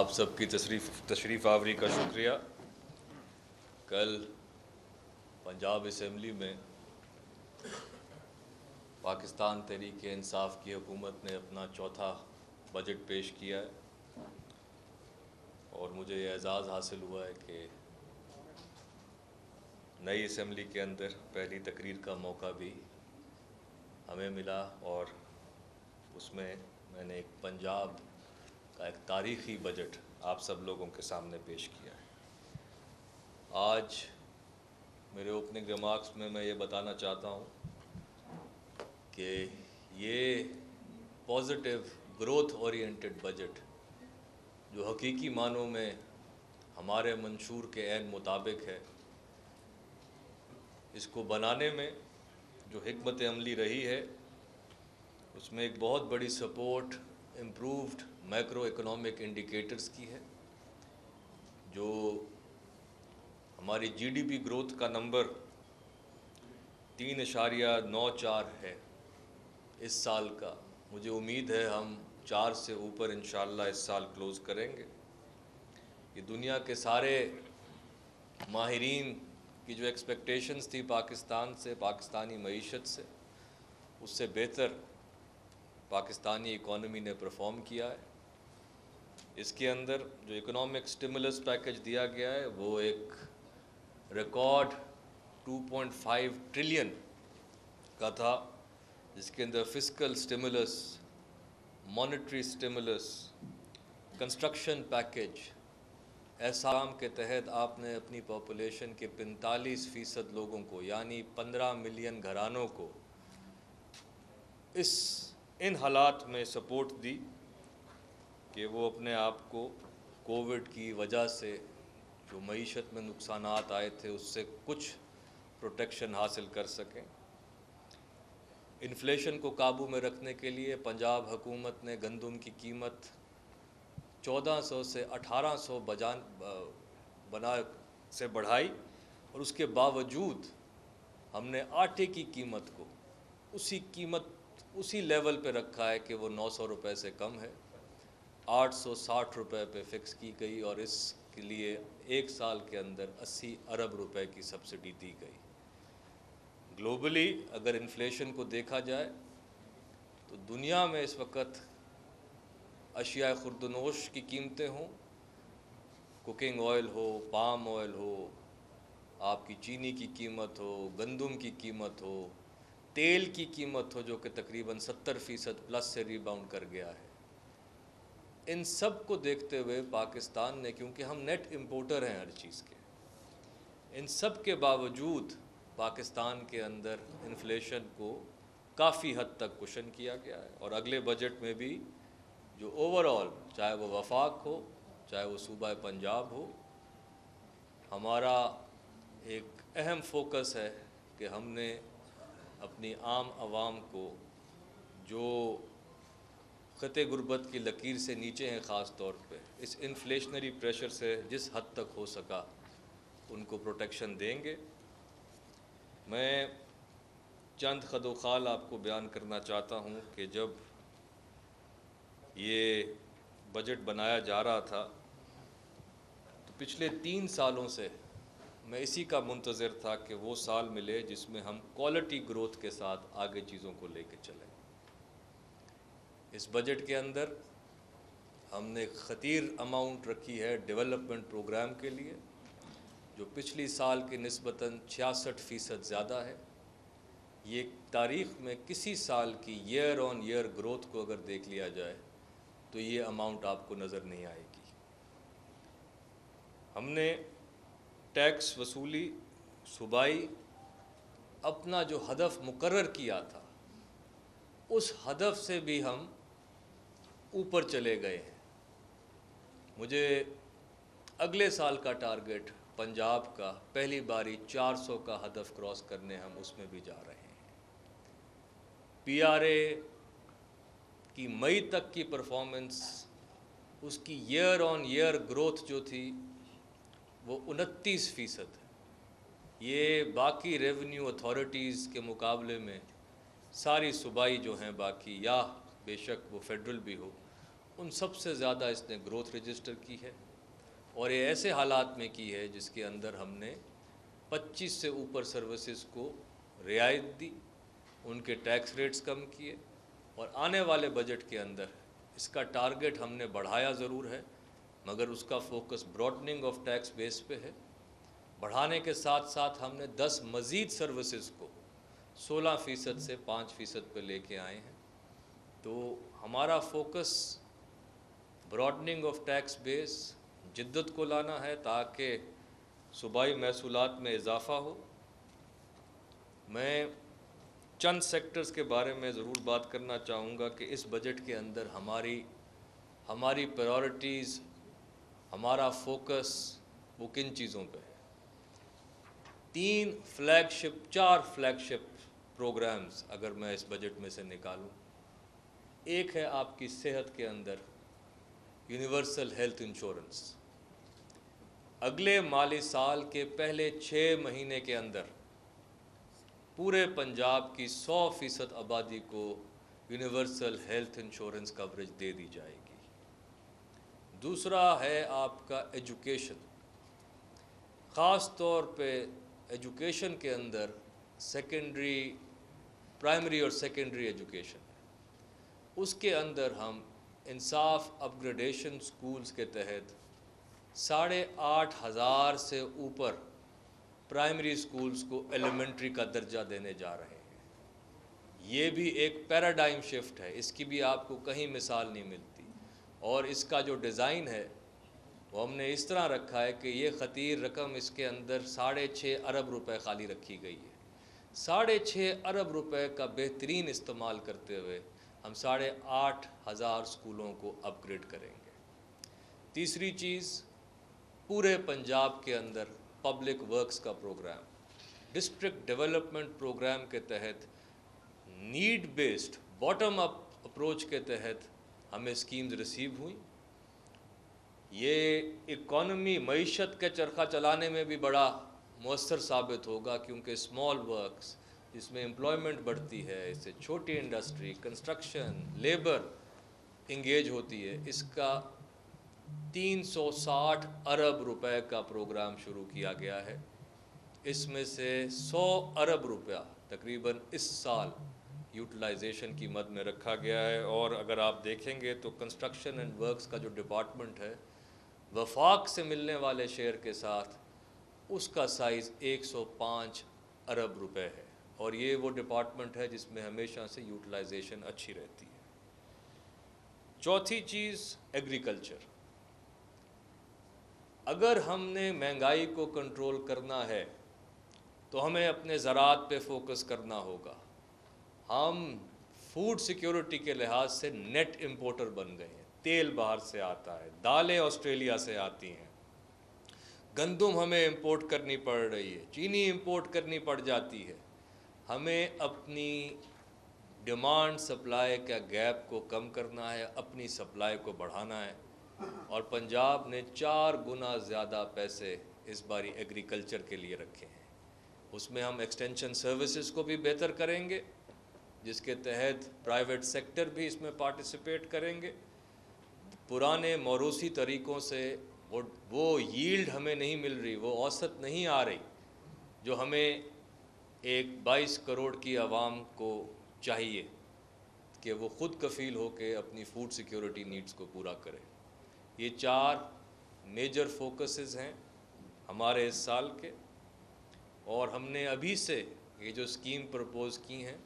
آپ سب کی تشریف آوری کا شکریہ۔ کل پنجاب اسمبلی میں پاکستان تحریک انصاف کی حکومت نے اپنا چوتھا بجٹ پیش کیا ہے اور مجھے یہ اعزاز حاصل ہوا ہے کہ نئی اسمبلی کے اندر پہلی تقریر کا موقع بھی ہمیں ملا اور اس میں نے ایک پنجاب کا ایک تاریخی بجٹ آپ سب لوگوں کے سامنے پیش کیا ہے۔ آج میرے اوپننگ ریمارکس میں یہ بتانا چاہتا ہوں کہ یہ پازیٹیو گروتھ اورینٹڈ بجٹ جو حقیقی معنوں میں ہمارے منشور کے عین مطابق ہے، اس کو بنانے میں جو حکمت عملی رہی ہے اس میں ایک بہت بڑی support improved macro economic indicators کی ہے۔ جو ہماری جی ڈی پی گروتھ کا نمبر 3.94 ہے اس سال کا، مجھے امید ہے ہم 4 سے اوپر انشاءاللہ اس سال کلوز کریں گے۔ یہ دنیا کے سارے ماہرین کی جو ایکسپیکٹیشنز تھی پاکستان سے، پاکستانی معیشت سے، اس سے بہتر پاکستانی اکانومی نے پرفارم کیا ہے۔ اس کے اندر جو اکنامک سٹیمولس پیکج دیا گیا ہے وہ ایک ریکارڈ 2.5 ٹریلین کا تھا، جس کے اندر fiscal stimulus, monetary stimulus, construction package, احسام کے تحت آپ نے اپنی پاپولیشن کے 45% لوگوں کو یعنی 15 ملین گھرانوں کو ان حالات میں سپورٹ دی کہ وہ اپنے آپ کو کووڈ کی وجہ سے جو معیشت میں نقصانات آئے تھے اس سے کچھ پروٹیکشن حاصل کر سکیں۔ انفلیشن کو قابو میں رکھنے کے لیے پنجاب حکومت نے گندم کی قیمت 1400 سے 1800 سے بڑھائی اور اس کے باوجود ہم نے آٹے کی قیمت کو اسی لیول پہ رکھا ہے کہ وہ 900 روپے سے کم ہے، 860 روپے پہ فکس کی گئی اور اس کے لیے ایک سال کے اندر 80 ارب روپے کی سبسڈی دی گئی۔ گلوبلی اگر انفلیشن کو دیکھا جائے تو دنیا میں اس وقت اشیاء خوردنوش کی قیمتیں ہوں، کوکنگ آئل ہو، پام آئل ہو، آپ کی چینی کی قیمت ہو، گندم کی قیمت ہو، تیل کی قیمت ہو جو کہ تقریباً 70% پلس سے ریباؤنڈ کر گیا ہے، ان سب کو دیکھتے ہوئے پاکستان نے، کیونکہ ہم نیٹ امپورٹر ہیں ہر چیز کے، ان سب کے باوجود پاکستان کے اندر انفلیشن کو کافی حد تک کشن کیا گیا ہے۔ اور اگلے بجٹ میں بھی جو اوور آل، چاہے وہ وفاق ہو چاہے وہ صوبہ پنجاب ہو، ہمارا ایک اہم فوکس ہے کہ ہم نے اپنی عام عوام کو جو خطے غربت کی لکیر سے نیچے ہیں، خاص طور پہ اس انفلیشنری پریشر سے جس حد تک ہو سکا ان کو پروٹیکشن دیں گے۔ میں چند خد و خال آپ کو بیان کرنا چاہتا ہوں کہ جب یہ بجٹ بنایا جا رہا تھا تو پچھلے 3 سالوں سے میں اسی کا منتظر تھا کہ وہ سال ملے جس میں ہم کوالٹی گروتھ کے ساتھ آگے چیزوں کو لے کے چلیں۔ اس بجٹ کے اندر ہم نے خطیر اماؤنٹ رکھی ہے ڈیولپمنٹ پروگرام کے لیے، جو پچھلی سال کی نسبتاً 66% زیادہ ہے۔ یہ تاریخ میں کسی سال کی ایئر آن ایئر گروتھ کو اگر دیکھ لیا جائے تو یہ اماؤنٹ آپ کو نظر نہیں آئے گی۔ ہم نے ٹیکس وصولی صوبائی اپنا جو ہدف مقرر کیا تھا اس ہدف سے بھی ہم اوپر چلے گئے ہیں۔ مجھے اگلے سال کا ٹارگٹ پنجاب کا پہلی باری 400 کا ہدف کراس کرنے ہم اس میں بھی جا رہے ہیں۔ پی آر اے کی مئی تک کی پرفارمنس، اس کی ایئر آن ایئر گروتھ جو تھی وہ 29% ہے۔ یہ باقی ریونیو اتھارٹیز کے مقابلے میں ساری صوبائی جو ہیں باقی، یا بے شک وہ فیڈرل بھی ہو، ان سب سے زیادہ اس نے گروتھ رجسٹر کی ہے، اور یہ ایسے حالات میں کی ہے جس کے اندر ہم نے 25 سے اوپر سروسز کو رعایت دی، ان کے ٹیکس ریٹس کم کیے، اور آنے والے بجٹ کے اندر اس کا ٹارگٹ ہم نے بڑھایا ضرور ہے، مگر اس کا فوکس براڈننگ آف ٹیکس بیس پہ ہے۔ بڑھانے کے ساتھ ساتھ ہم نے 10 مزید سروسز کو 16% سے 5% پہ لے کے آئے ہیں۔ تو ہمارا فوکس براڈننگ آف ٹیکس بیس، جدت کو لانا ہے تاکہ صوبائی محصولات میں اضافہ ہو۔ میں چند سیکٹرز کے بارے میں ضرور بات کرنا چاہوں گا کہ اس بجٹ کے اندر ہماری پرائورٹیز، ہمارا فوکس وہ کن چیزوں پہ ہے۔ 4 فلیگ شپ پروگرامز اگر میں اس بجٹ میں سے نکالوں، ایک ہے آپ کی صحت کے اندر یونیورسل ہیلتھ انشورنس۔ اگلے مالی سال کے پہلے 6 مہینے کے اندر پورے پنجاب کی 100% آبادی کو یونیورسل ہیلتھ انشورنس کوریج دے دی جائے گی۔ دوسرا ہے آپ کا ایجوکیشن، خاص طور پہ ایجوکیشن کے اندر پرائمری اور سیکنڈری ایجوکیشن، اس کے اندر ہم انصاف اپ گریڈیشن سکولز کے تحت 8,500 سے اوپر پرائمری سکولز کو ایلیمنٹری کا درجہ دینے جا رہے ہیں۔ یہ بھی ایک پیراڈائم شفٹ ہے، اس کی بھی آپ کو کہیں مثال نہیں ملتی، اور اس کا جو ڈیزائن ہے وہ ہم نے اس طرح رکھا ہے کہ یہ خطیر رقم اس کے اندر 6.5 ارب روپے خالی رکھی گئی ہے۔ 6.5 ارب روپے کا بہترین استعمال کرتے ہوئے ہم 8,500 سکولوں کو اپ گریڈ کریں گے۔ تیسری چیز، پورے پنجاب کے اندر پبلک ورکس کا پروگرام، ڈسٹرکٹ ڈیولپمنٹ پروگرام کے تحت need based bottom up approach کے تحت ہمیں اسکیمز ریسیو ہوئیں۔ یہ اکانومی معیشت کے چرخہ چلانے میں بھی بڑا مؤثر ثابت ہوگا، کیونکہ اسمال ورکس جس میں امپلائمنٹ بڑھتی ہے، اس سے چھوٹی انڈسٹری، کنسٹرکشن، لیبر انگیج ہوتی ہے۔ اس کا 360 ارب روپے کا پروگرام شروع کیا گیا ہے، اس میں سے 100 ارب روپیہ تقریباً اس سال یوٹیلائزیشن کی مد میں رکھا گیا ہے۔ اور اگر آپ دیکھیں گے تو کنسٹرکشن اینڈ ورکس کا جو ڈپارٹمنٹ ہے، وفاق سے ملنے والے شیئر کے ساتھ اس کا سائز 105 ارب روپے ہے، اور یہ وہ ڈپارٹمنٹ ہے جس میں ہمیشہ سے یوٹیلائزیشن اچھی رہتی ہے۔ چوتھی چیز، ایگریکلچر۔ اگر ہم نے مہنگائی کو کنٹرول کرنا ہے تو ہمیں اپنے زراعت پہ فوکس کرنا ہوگا۔ ہم فوڈ سیکیورٹی کے لحاظ سے نیٹ امپورٹر بن گئے ہیں، تیل باہر سے آتا ہے، دالیں آسٹریلیا سے آتی ہیں، گندم ہمیں امپورٹ کرنی پڑ رہی ہے، چینی امپورٹ کرنی پڑ جاتی ہے۔ ہمیں اپنی ڈیمانڈ سپلائی کا گیپ کو کم کرنا ہے، اپنی سپلائی کو بڑھانا ہے، اور پنجاب نے 4 گنا زیادہ پیسے اس باری ایگریکلچر کے لیے رکھے ہیں۔ اس میں ہم ایکسٹینشن سروسز کو بھی بہتر کریں گے، جس کے تحت پرائیویٹ سیکٹر بھی اس میں پارٹیسپیٹ کریں گے۔ پرانے موروثی طریقوں سے وہ ییلڈ ہمیں نہیں مل رہی، وہ اوسط نہیں آ رہی جو ہمیں ایک 22 کروڑ کی عوام کو چاہیے کہ وہ خود کفیل ہو کے اپنی فوڈ سیکیورٹی نیڈز کو پورا کرے۔ یہ 4 میجر فوکسز ہیں ہمارے اس سال کے، اور ہم نے ابھی سے یہ جو اسکیم پرپوز کی ہیں،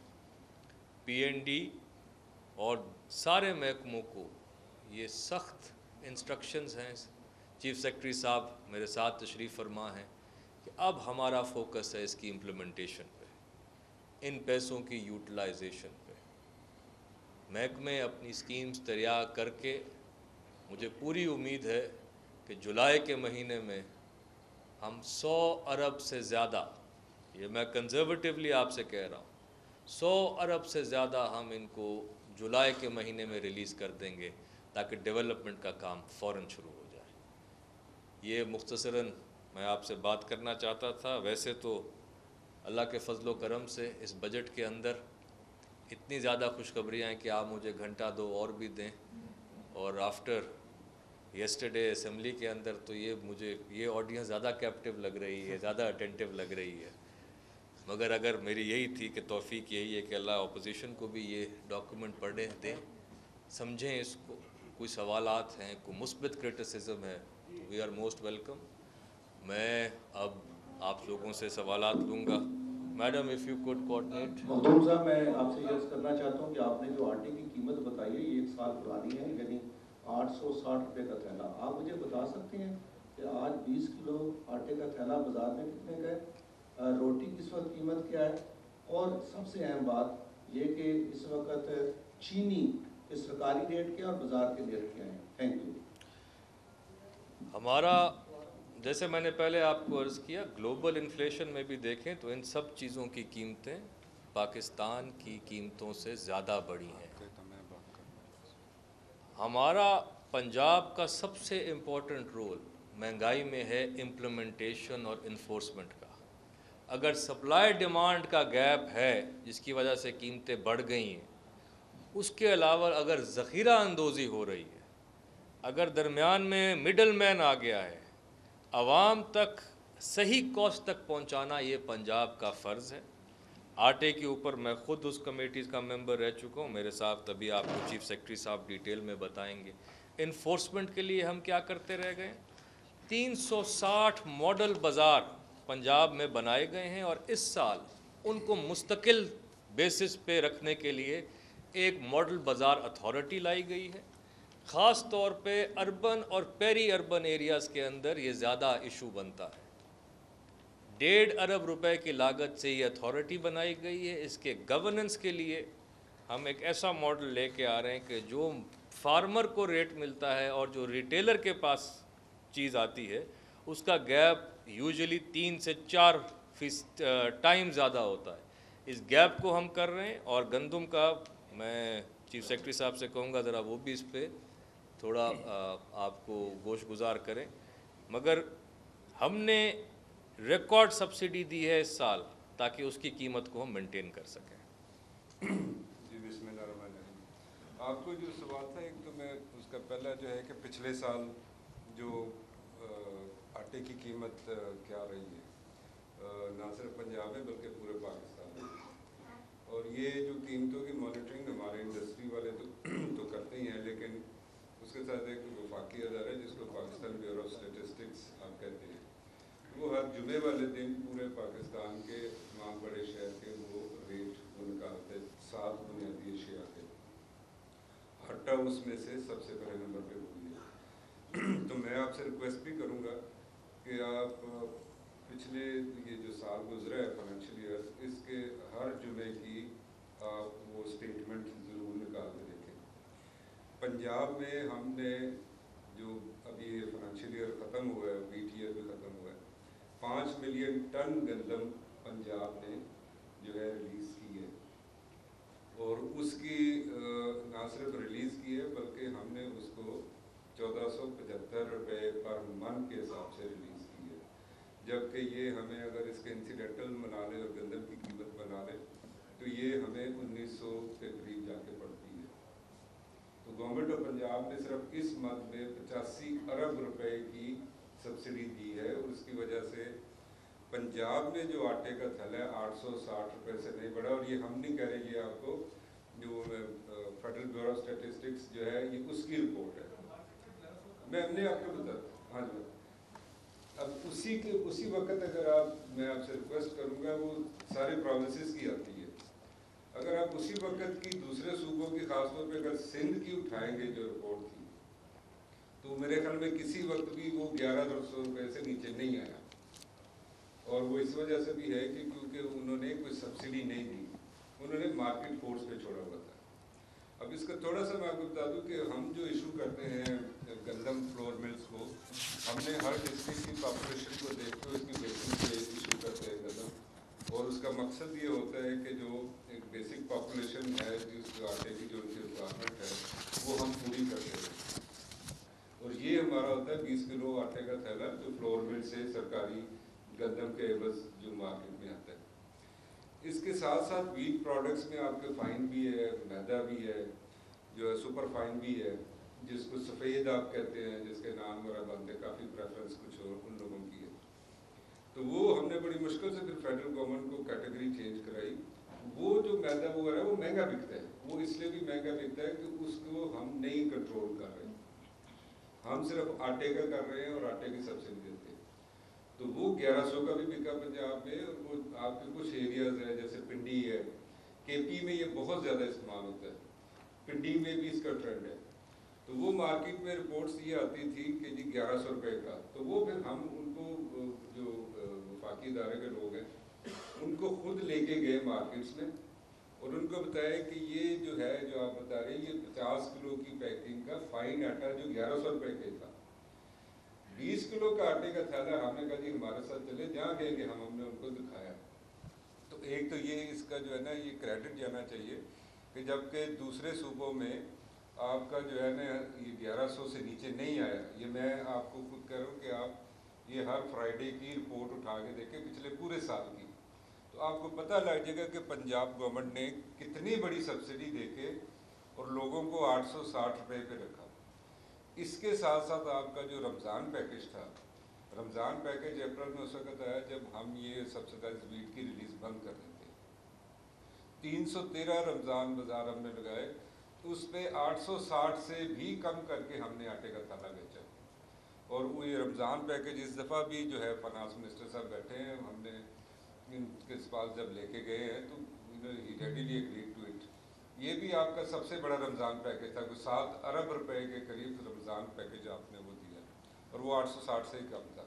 پی این ڈی اور سارے محکموں کو یہ سخت انسٹرکشنز ہیں، چیف سیکرٹری صاحب میرے ساتھ تشریف فرما ہیں، کہ اب ہمارا فوکس ہے اس کی امپلیمنٹیشن پہ، ان پیسوں کی یوٹیلائزیشن پہ۔ محکمے اپنی اسکیمز تیار کر کے، مجھے پوری امید ہے کہ جولائی کے مہینے میں ہم 100 ارب سے زیادہ، یہ میں کنزرویٹیولی آپ سے کہہ رہا ہوں، 100 ارب سے زیادہ ہم ان کو جولائی کے مہینے میں ریلیز کر دیں گے، تاکہ ڈیولپمنٹ کا کام فوراً شروع ہو جائے۔ یہ مختصراً میں آپ سے بات کرنا چاہتا تھا۔ ویسے تو اللہ کے فضل و کرم سے اس بجٹ کے اندر اتنی زیادہ خوشخبریاں ہیں کہ آپ مجھے گھنٹہ 2 اور بھی دیں اور آفٹر یسٹرڈے اسمبلی کے اندر تو مجھے یہ آڈینس زیادہ کیپٹیو لگ رہی ہے, زیادہ اٹینٹیو لگ رہی ہے. مگر اگر میری یہی تھی کہ توفیق یہی ہے کہ اللہ اپوزیشن کو بھی یہ ڈاکومنٹ پڑھنے دیں, سمجھیں اس کو, کوئی سوالات ہیں, کوئی مثبت کرٹیسزم ہے, وی آر موسٹ ویلکم. میں اب آپ لوگوں سے سوالات لوں گا. Madam if you could coordinate. Makhdoom صاحب, میں آپ سے یہ کرنا چاہتا ہوں کہ آپ نے جو آٹے کی قیمت بتائی ہے یہ 1 سال پرانی ہے, یعنی 860 روپے کا تھیلا. آپ مجھے بتا سکتے ہیں کہ آج 20 کلو آٹے کا تھیلا بازار میں کتنے کا ہے, روٹی کی اس وقت قیمت کیا ہے, اور سب سے اہم بات یہ کہ اس وقت چینی کے سرکاری ریٹ کیا اور بازار کے ریٹ کیا ہیں. Thank you. ہمارا, جیسے میں نے پہلے آپ کو عرض کیا, گلوبل انفلیشن میں بھی دیکھیں تو ان سب چیزوں کی قیمتیں پاکستان کی قیمتوں سے زیادہ بڑھی ہیں. ہمارا پنجاب کا سب سے امپورٹنٹ رول مہنگائی میں ہے امپلیمنٹیشن اور انفورسمنٹ کا. اگر سپلائی ڈیمانڈ کا گیپ ہے جس کی وجہ سے قیمتیں بڑھ گئی ہیں, اس کے علاوہ اگر ذخیرہ اندوزی ہو رہی ہے, اگر درمیان میں مڈل مین آ گیا ہے, عوام تک صحیح کاسٹ تک پہنچانا یہ پنجاب کا فرض ہے. آٹے کے اوپر میں خود اس کمیٹیز کا ممبر رہ چکا ہوں, میرے ساتھ ابھی آپ کو چیف سیکرٹری صاحب ڈیٹیل میں بتائیں گے. انفورسمنٹ کے لیے ہم کیا کرتے رہ گئے, 360 ماڈل بازار پنجاب میں بنائے گئے ہیں, اور اس سال ان کو مستقل بیسس پہ رکھنے کے لیے ایک ماڈل بازار اتھارٹی لائی گئی ہے. خاص طور پہ اربن اور پیری اربن ایریاز کے اندر یہ زیادہ ایشو بنتا ہے. 1.5 ارب روپے کی لاگت سے یہ اتھارٹی بنائی گئی ہے. اس کے گورننس کے لیے ہم ایک ایسا ماڈل لے کے آ رہے ہیں کہ جو فارمر کو ریٹ ملتا ہے اور جو ریٹیلر کے پاس چیز آتی ہے اس کا گیپ یوزلی 3 سے 4 ٹائم زیادہ ہوتا ہے. اس گیپ کو ہم کر رہے ہیں, اور گندم کا میں چیف سیکرٹری صاحب سے کہوں گا ذرا وہ بھی اس پہ تھوڑا آپ کو گوش گزار کریں. مگر ہم نے ریکارڈ سبسڈی دی ہے اس سال تاکہ اس کی قیمت کو ہم مینٹین کر سکیں. جی بسم اللہ الرحمن الرحیم. آپ کو جو سوال تھا, ایک تو میں اس کا پہلا جو ہے کہ پچھلے سال جو آٹے کی قیمت کیا رہی ہے نہ صرف پنجاب میں بلکہ پورے پاکستان میں, اور یہ جو قیمتوں کی مانیٹرنگ ہمارے انڈسٹری والے تو کرتے ہی ہیں, لیکن اس کے ساتھ ایک وفاقی ادارہ ہے جس کو پاکستان بیورو آف اسٹیٹسٹکس آپ کہتے ہیں, وہ ہر جمعے والے دن پورے پاکستان کے تمام بڑے شہر کے وہ ریٹ وہ نکالتے 7 بنیادی اشیاء کے. آٹا اس میں سے سب سے پہلے نمبر پہ ہوئی ہے. تو میں آپ سے ریکویسٹ بھی کروں گا کہ آپ پچھلے یہ جو سال گزرا ہے فائنینشیل ایئر, اس کے ہر جمعے کی آپ وہ اسٹیٹمنٹ ضرور نکال کے دیکھیں. پنجاب میں ہم نے جو ابھی یہ فائنینشیل ایئر ختم ہوا ہے, بیٹ ایئر بھی ختم ہوا ہے, 5 ملین ٹن گندم پنجاب نے جو ہے ریلیز کی ہے, اور اس کی نہ صرف ریلیز کی ہے بلکہ ہم نے اس کو 1475 روپے پر من کے حساب سے ریلیز کی ہے, جبکہ یہ ہمیں اگر اس کے انسیڈنٹل بنا لیں اور گندم کی قیمت بنا لیں تو یہ ہمیں 1900 کے قریب جا کے پڑتی ہے. تو گورنمنٹ آف پنجاب نے صرف اس منتھ میں 85 ارب روپے کی سبسڈی دی ہے, اور اس کی وجہ سے پنجاب میں جو آٹے کا تھیلا ہے 860 روپے سے نہیں بڑھا. اور یہ ہم نہیں کہہ رہے, یہ آپ کو جو فیڈرل بیورو آف اسٹیٹسٹکس جو ہے یہ اس کی رپورٹ ہے, میں ہم نے آپ کو بتا. ہاں جی, اب اسی وقت اگر میں آپ سے ریکویسٹ کروں گا, وہ سارے پروونسز کی آتی ہے, اگر آپ اسی وقت کی دوسرے صوبوں کی خاص طور پہ اگر سندھ کی اٹھائیں گے جو رپورٹ تھی, تو میرے خیال میں کسی وقت بھی وہ 1100 روپے سے نیچے نہیں آیا, اور وہ اس وجہ سے بھی ہے کہ کیونکہ انہوں نے کوئی سبسڈی نہیں دی, انہوں نے مارکیٹ فورس پہ چھوڑا ہوا تھا. اب اس کا تھوڑا سا میں آپ کو بتا دوں کہ ہم جو ایشو کرتے ہیں گندم فلور ملز کو, ہم نے ہر ڈسٹرکٹ کی پاپولیشن کو دیکھتے ہوئے اس کی بیسس پہ ایشو کرتے ہیں گندم, اور اس کا مقصد یہ ہوتا ہے کہ جو ایک بیسک پاپولیشن ہے جس آٹے کی جو ان کی ریکوائرمنٹ ہے وہ ہم پوری کرتے ہیں. اور یہ ہمارا ہوتا ہے 20 کلو آٹے کا تھیلا جو فلور مل سے سرکاری گندم کے عوض جو مارکیٹ میں آتا ہے. اس کے ساتھ ساتھ ویٹ پروڈکٹس میں آپ کے فائن بھی ہے, میدا بھی ہے, جو ہے سپر فائن بھی ہے, جس کو سفید آپ کہتے ہیں، جس کے نام وغیرہ بنتے ہیں، کافی پریفرنس کچھ اور ان لوگوں کی ہے، تو وہ ہم نے بڑی مشکل سے پھر فیڈرل گورنمنٹ کو کیٹیگری چینج کرائی. وہ جو میدا وغیرہ وہ مہنگا بکتا ہے، وہ اس لیے بھی مہنگا بکتا ہے کہ اس کو ہم نہیں کنٹرول کر رہے، ہم صرف آٹے کا کر رہے ہیں اور آٹے کی سبسڈی دیتے ہیں. تو وہ 1100 کا بھی بکا پنجاب میں، اور وہ آپ کے کچھ ایریاز ہیں جیسے پنڈی ہے، کے پی میں یہ بہت زیادہ استعمال ہوتا ہے، پنڈی میں بھی اس کا ٹرینڈ ہے. تو وہ مارکیٹ میں رپورٹس یہ آتی تھی کہ جی 1100 روپے کا، تو وہ پھر ہم ان کو جو وفاقی ادارے کے لوگ ہیں ان کو خود لے کے گئے مارکیٹس میں اور ان کو بتایا کہ یہ جو ہے جو آپ بتا رہے ہیں یہ 50 کلو کی پیکنگ کا فائن آٹا جو 1100 روپے کا تھا، 20 کلو کا آٹے کا تھیلا. ہم نے کہا جی ہمارے ساتھ چلے جہاں گئے کہ ہم نے ان کو دکھایا. تو ایک تو یہ اس کا جو ہے نا یہ کریڈٹ جانا چاہیے کہ جبکہ دوسرے صوبوں میں آپ کا جو ہے نا یہ 1100 سے نیچے نہیں آیا. یہ میں آپ کو خود کہہ رہا ہوں کہ آپ یہ ہر فرائیڈے کی رپورٹ اٹھا کے دیکھیں پچھلے پورے سال کی، تو آپ کو پتہ لگ جائے گا کہ پنجاب گورنمنٹ نے کتنی بڑی سبسڈی دے کے اور لوگوں کو 860 روپے پہ رکھا. اس کے ساتھ ساتھ آپ کا جو رمضان پیکج تھا، رمضان پیکج اپریل میں اس وقت آیا جب ہم یہ سبسڈائز ویٹ کی ریلیز بند کر دیتے. 313 رمضان بازار ہم نے لگائے، تو اس پہ 860 سے بھی کم کر کے ہم نے آٹے کا تھیلا بیچا. اور وہ یہ رمضان پیکج اس دفعہ بھی جو ہے فائنانس منسٹر صاحب بیٹھے ہیں، ہم نے ان کے پاس جب لے کے گئے ہیں تو ہی ریڈیلی ایگریڈ ٹو اٹ. یہ بھی آپ کا سب سے بڑا رمضان پیکج تھا، کوئی 7 ارب روپے کے قریب رمضان پیکج آپ نے وہ دیا اور وہ 860 سے ہی کم تھا.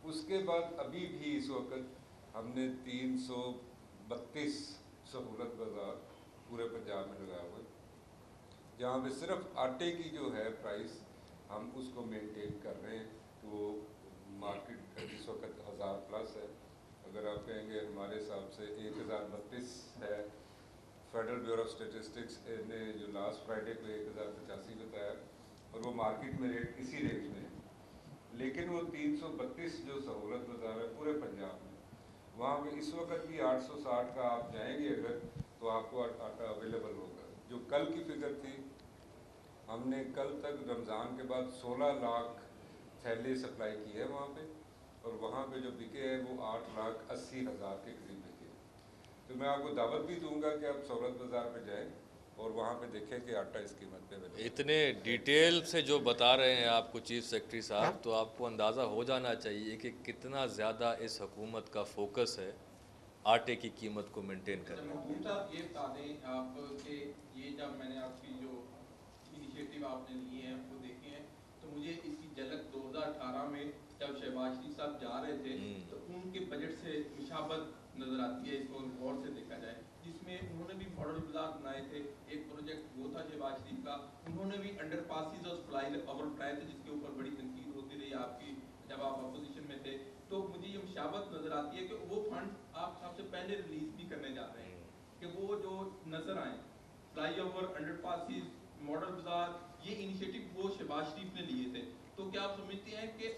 اس کے بعد ابھی بھی اس وقت ہم نے 332 سہولت بازار پورے پنجاب میں لگایا ہوا ہے، جہاں پہ صرف آٹے کی جو ہے پرائس ہم اس کو مینٹین کر رہے ہیں. وہ مارکیٹ اس وقت 1000 پلس ہے. اگر آپ کہیں گے ہمارے حساب سے 1032 ہے. فیڈرل بیورو آف اسٹیٹسٹکس نے جو لاسٹ فرائیڈے کو 1085 بتایا اور وہ مارکیٹ میں ریٹ اسی رینج میں ہے. لیکن وہ 332 جو سہولت بازار ہے پورے پنجاب میں، وہاں پہ اس وقت بھی 860 کا آپ جائیں گے اگر تو آپ کو آٹا اویلیبل ہوگا. جو کل کی فگر تھی، ہم نے کل تک رمضان کے بعد 16 لاکھ تھیلے سپلائی کی ہے وہاں پہ، اور وہاں پہ جو بکے ہیں وہ 8,80,000 کے قریب بکے. تو میں آپ کو دعوت بھی دوں گا کہ آپ سہولت بازار پہ جائیں اور وہاں پہ دیکھیں کہ آٹا اس قیمت پہ ملے. اتنے ڈیٹیل سے جو بتا رہے ہیں آپ کو چیف سیکرٹری صاحب، تو آپ کو اندازہ ہو جانا چاہیے کہ کتنا زیادہ اس حکومت کا فوکس ہے آٹے کی قیمت کو مینٹین کرنے. محبوب صاحب یہ بتا دیں آپ کہ یہ جب میں نے آپ کی جو انیشیٹو آپ نے لیے ہیں وہ دیکھے ہیں تو مجھے اس کی جھلک 2018 میں جب شہباز شریف صاحب جا رہے تھے تو ان کے بجٹ سے مشابہت نظر آتی ہے اس کو غور سے دیکھا جائے، جس میں انہوں نے بھی ماڈل بازار بنائے تھے. ایک پروجیکٹ وہ تھا شہباز شریف کا، انہوں نے بھی انڈر پاسز اور سپلائی اوور بنائے تھے جس کے اوپر بڑی تنقید ہوتی رہی آپ کی جب آپ اپوزیشن میں تھے. تو مجھے یہ مشابہت نظر آتی ہے کہ وہ فنڈ آپ سب سے پہلے ریلیز بھی کرنے جا رہے ہیں کہ وہ جو نظر آئیں fly over under passes model بازار، یہ انیشیٹو وہ شہباز شریف نے لیے تھے. تو کیا آپ سمجھتے ہیں کہ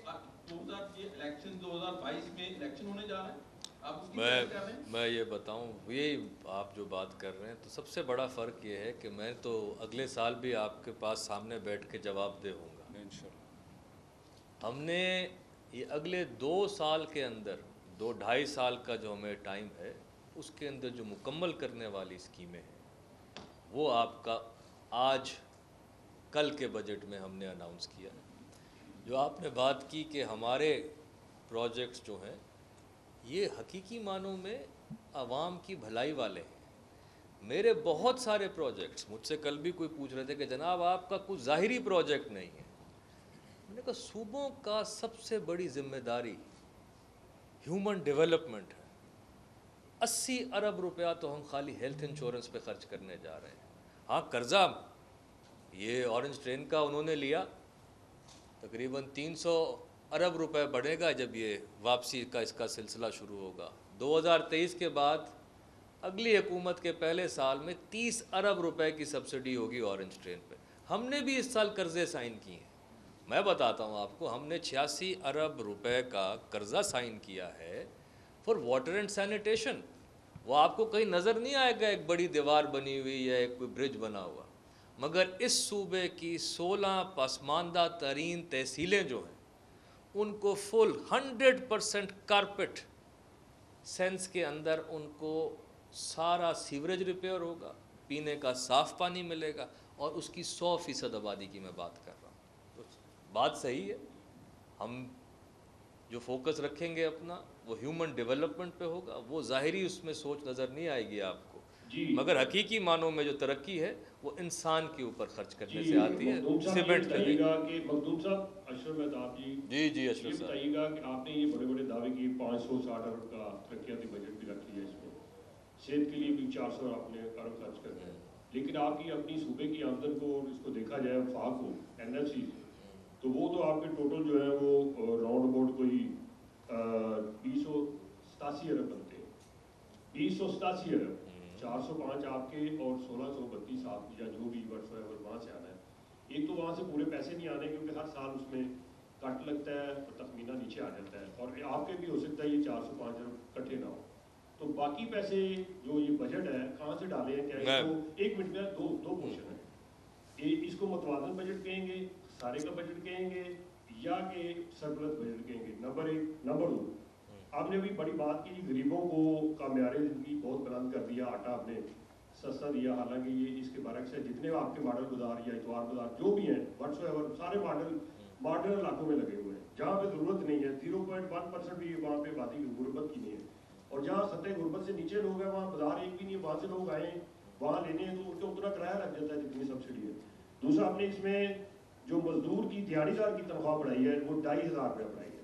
2022 میں الیکشن ہونے جا رہا ہے، آپ اس کی تیاری کر رہے ہیں؟ میں یہ بتاؤں، یہ آپ جو بات کر رہے ہیں تو سب سے بڑا فرق یہ ہے کہ میں تو اگلے سال بھی آپ کے پاس سامنے بیٹھ کے جواب دہ ہوں گا. ہم نے یہ اگلے 2 سال کے اندر 2-2.5 سال کا جو ہمیں ٹائم ہے اس کے اندر جو مکمل کرنے والی اسکیمیں ہیں وہ آپ کا آج کل کے بجٹ میں ہم نے اناؤنس کیا. جو آپ نے بات کی کہ ہمارے پروجیکٹس جو ہیں یہ حقیقی معنوں میں عوام کی بھلائی والے ہیں. میرے بہت سارے پروجیکٹس، مجھ سے کل بھی کوئی پوچھ رہے تھے کہ جناب آپ کا کوئی ظاہری پروجیکٹ نہیں ہے. میں نے کہا صوبوں کا سب سے بڑی ذمہ داری ہیومن ڈیولپمنٹ ہے. 80 ارب روپیہ تو ہم خالی ہیلتھ انشورنس پہ خرچ کرنے جا رہے ہیں. ہاں قرضہ یہ اورنج ٹرین کا انہوں نے لیا، تقریباً 300 ارب روپے بڑھے گا جب یہ واپسی کا اس کا سلسلہ شروع ہوگا. 2023 کے بعد اگلی حکومت کے پہلے سال میں 30 ارب روپے کی سبسڈی ہوگی اورنج ٹرین پہ. ہم نے بھی اس سال قرضے سائن کیے ہیں. میں بتاتا ہوں آپ کو، ہم نے 86 ارب روپے کا قرضہ سائن کیا ہے فار واٹر اینڈ سینیٹیشن. وہ آپ کو کہیں نظر نہیں آئے گا ایک بڑی دیوار بنی ہوئی یا ایک کوئی برج بنا ہوا. مگر اس صوبے کی 16 پسماندہ ترین تحصیلیں جو ہیں ان کو فل 100% کارپیٹ سینس کے اندر ان کو سارا سیوریج ریپیئر ہوگا، پینے کا صاف پانی ملے گا، اور اس کی 100% آبادی کی میں بات کر رہا ہوں۔ تو بات صحیح ہے، ہم جو فوکس رکھیں گے اپنا وہ ہیومن ڈیولپمنٹ پہ ہوگا، وہ ظاہری اس میں سوچ نظر نہیں آئے گی آپ کو، مگر حقیقی معنوں میں جو ترقی ہے وہ انسان کے اوپر خرچ کرنے سے آتی ہے۔ سیمنٹ پہ مخدوم صاحب، اشرف مہتاب جی اشرف صاحب، بتائیے گا کہ آپ نے یہ بڑے بڑے دعوے کیے، 560 ارب کا ترقیاتی بجٹ بھی رکھ لیا، اس میں صحت کے لیے بھی 400 آپ نے ارب خرچ کر دیا، لیکن آپ کی اپنی صوبے کی آمدن کو اس کو دیکھا جائے وفاق کو NFC سے، تو وہ تو آپ کے ٹوٹل جو ہے وہ راؤنڈ اباؤٹ کوئی 287 ارب بنتے ہیں، 287 ارب، 405 آپ کے اور 1632 آپ یا جو بھی وہاں سے آنا ہے۔ ایک تو وہاں سے پورے پیسے نہیں آنے کیونکہ ہر سال اس میں کٹ لگتا ہے اور تخمینہ نیچے آ جاتا ہے، اور آپ کے بھی ہو سکتا ہے یہ 405 ارب کٹے نہ ہو، تو باقی پیسے جو یہ بجٹ ہے کہاں سے ڈالے ہیں؟ کیا اس کو ایک منٹ میں دو پورشن ہے، اس کو متوازن بجٹ کہیں گے، سارے کا بجٹ کہیں گے، یا کہ سرپلس بجٹ کہیں گے؟ نمبر 1۔ نمبر 2، آپ نے بھی بڑی بات کی، غریبوں کو کا معیار زندگی بہت بلند کر دیا، آٹا آپ نے سستا دیا، حالانکہ یہ اس کے برعکس ہے، جتنے آپ کے ماڈل گزار یا اتوار گزار جو بھی ہیں واٹس ایور سارے ماڈرن علاقوں میں لگے ہوئے ہیں، جہاں پہ ضرورت نہیں ہے، 0.1% بھی وہاں پہ آبادی غربت کی نہیں ہے، اور جہاں سطح غربت سے نیچے لوگ ہیں وہاں بازار ایک بھی نہیں ہے، وہاں سے لوگ آئیں وہاں لینے ہیں تو ان کو اتنا کرایہ لگ جاتا ہے جتنی سبسڈی ہے۔ دوسرا، آپ نے اس میں جو مزدور کی دیہڑی دار کی تنخواہ بڑھائی ہے وہ 2500 روپیہ بڑھائی ہے،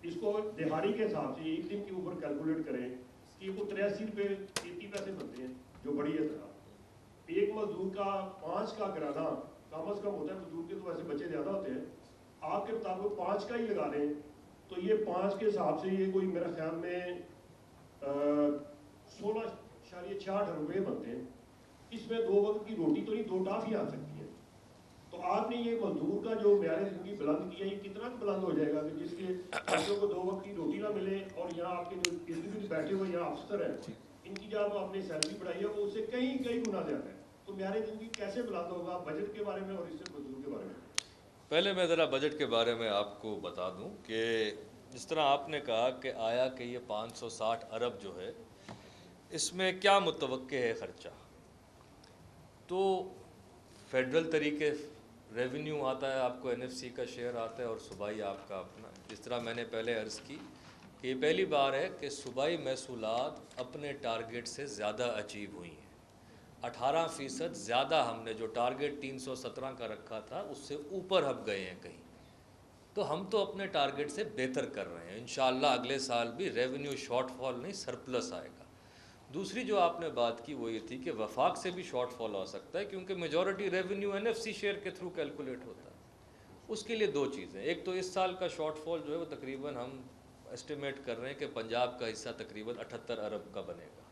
اس کو دہاڑی کے حساب سے ایک دن کے اوپر کیلکولیٹ کریں کہ وہ 83 روپے 30 پیسے بنتے ہیں، جو بڑی ہے تنخواہ۔ ایک مزدور کا 5 کا کرانا کم از کم ہوتا ہے، مزدور کے تو ویسے بچے زیادہ ہوتے ہیں، آپ کے مطابق 5 کا ہی لگا لیں تو یہ 5 کے حساب سے یہ کوئی میرا خیال میں 16.68 روپے بنتے ہیں، اس میں 2 وقت کی روٹی تو نہیں 2 ٹافیاں آ سکتی ہیں۔ تو آپ نے یہ مزدور کا جو معیار زندگی بلند کیا، یہ کتنا بلند ہو جائے گا کہ جس کے بچوں کو 2 وقت کی روٹی نہ ملے، اور یہاں آپ کے جو ارد گرد بیٹھے ہوئے یہاں افسر ہیں ان کی جب آپ نے سیلری بڑھائی ہے وہ اس سے کئی گنا زیادہ ہے، تو معیار زندگی کیسے بلند ہوگا بجٹ کے بارے میں اور اس سے مزدور کے بارے میں؟ پہلے میں ذرا بجٹ کے بارے میں آپ کو بتا دوں کہ جس طرح آپ نے کہا کہ آیا کہ یہ 560 ارب جو ہے اس میں کیا متوقع ہے خرچہ، تو فیڈرل طریقے ریونیو آتا ہے، آپ کو NFC کا شیئر آتا ہے اور صوبائی آپ کا اپنا، جس طرح میں نے پہلے عرض کی کہ یہ پہلی بار ہے کہ صوبائی محصولات اپنے ٹارگٹ سے زیادہ اچیو ہوئی ہیں، 18% زیادہ ہم نے جو ٹارگٹ 317 کا رکھا تھا اس سے اوپر ہم گئے ہیں کہیں، تو ہم تو اپنے ٹارگٹ سے بہتر کر رہے ہیں، انشاءاللہ اگلے سال بھی ریونیو شارٹ فال نہیں سرپلس آئے گا۔ دوسری جو آپ نے بات کی وہ یہ تھی کہ وفاق سے بھی شارٹ فال آ سکتا ہے کیونکہ میجورٹی ریونیو NFC شیئر کے تھرو کیلکولیٹ ہوتا ہے۔ اس کے لیے 2 چیزیں، ایک تو اس سال کا شارٹ فال جو ہے وہ تقریباً ہم اسٹیمیٹ کر رہے ہیں کہ پنجاب کا حصہ تقریباً 78 ارب کا بنے گا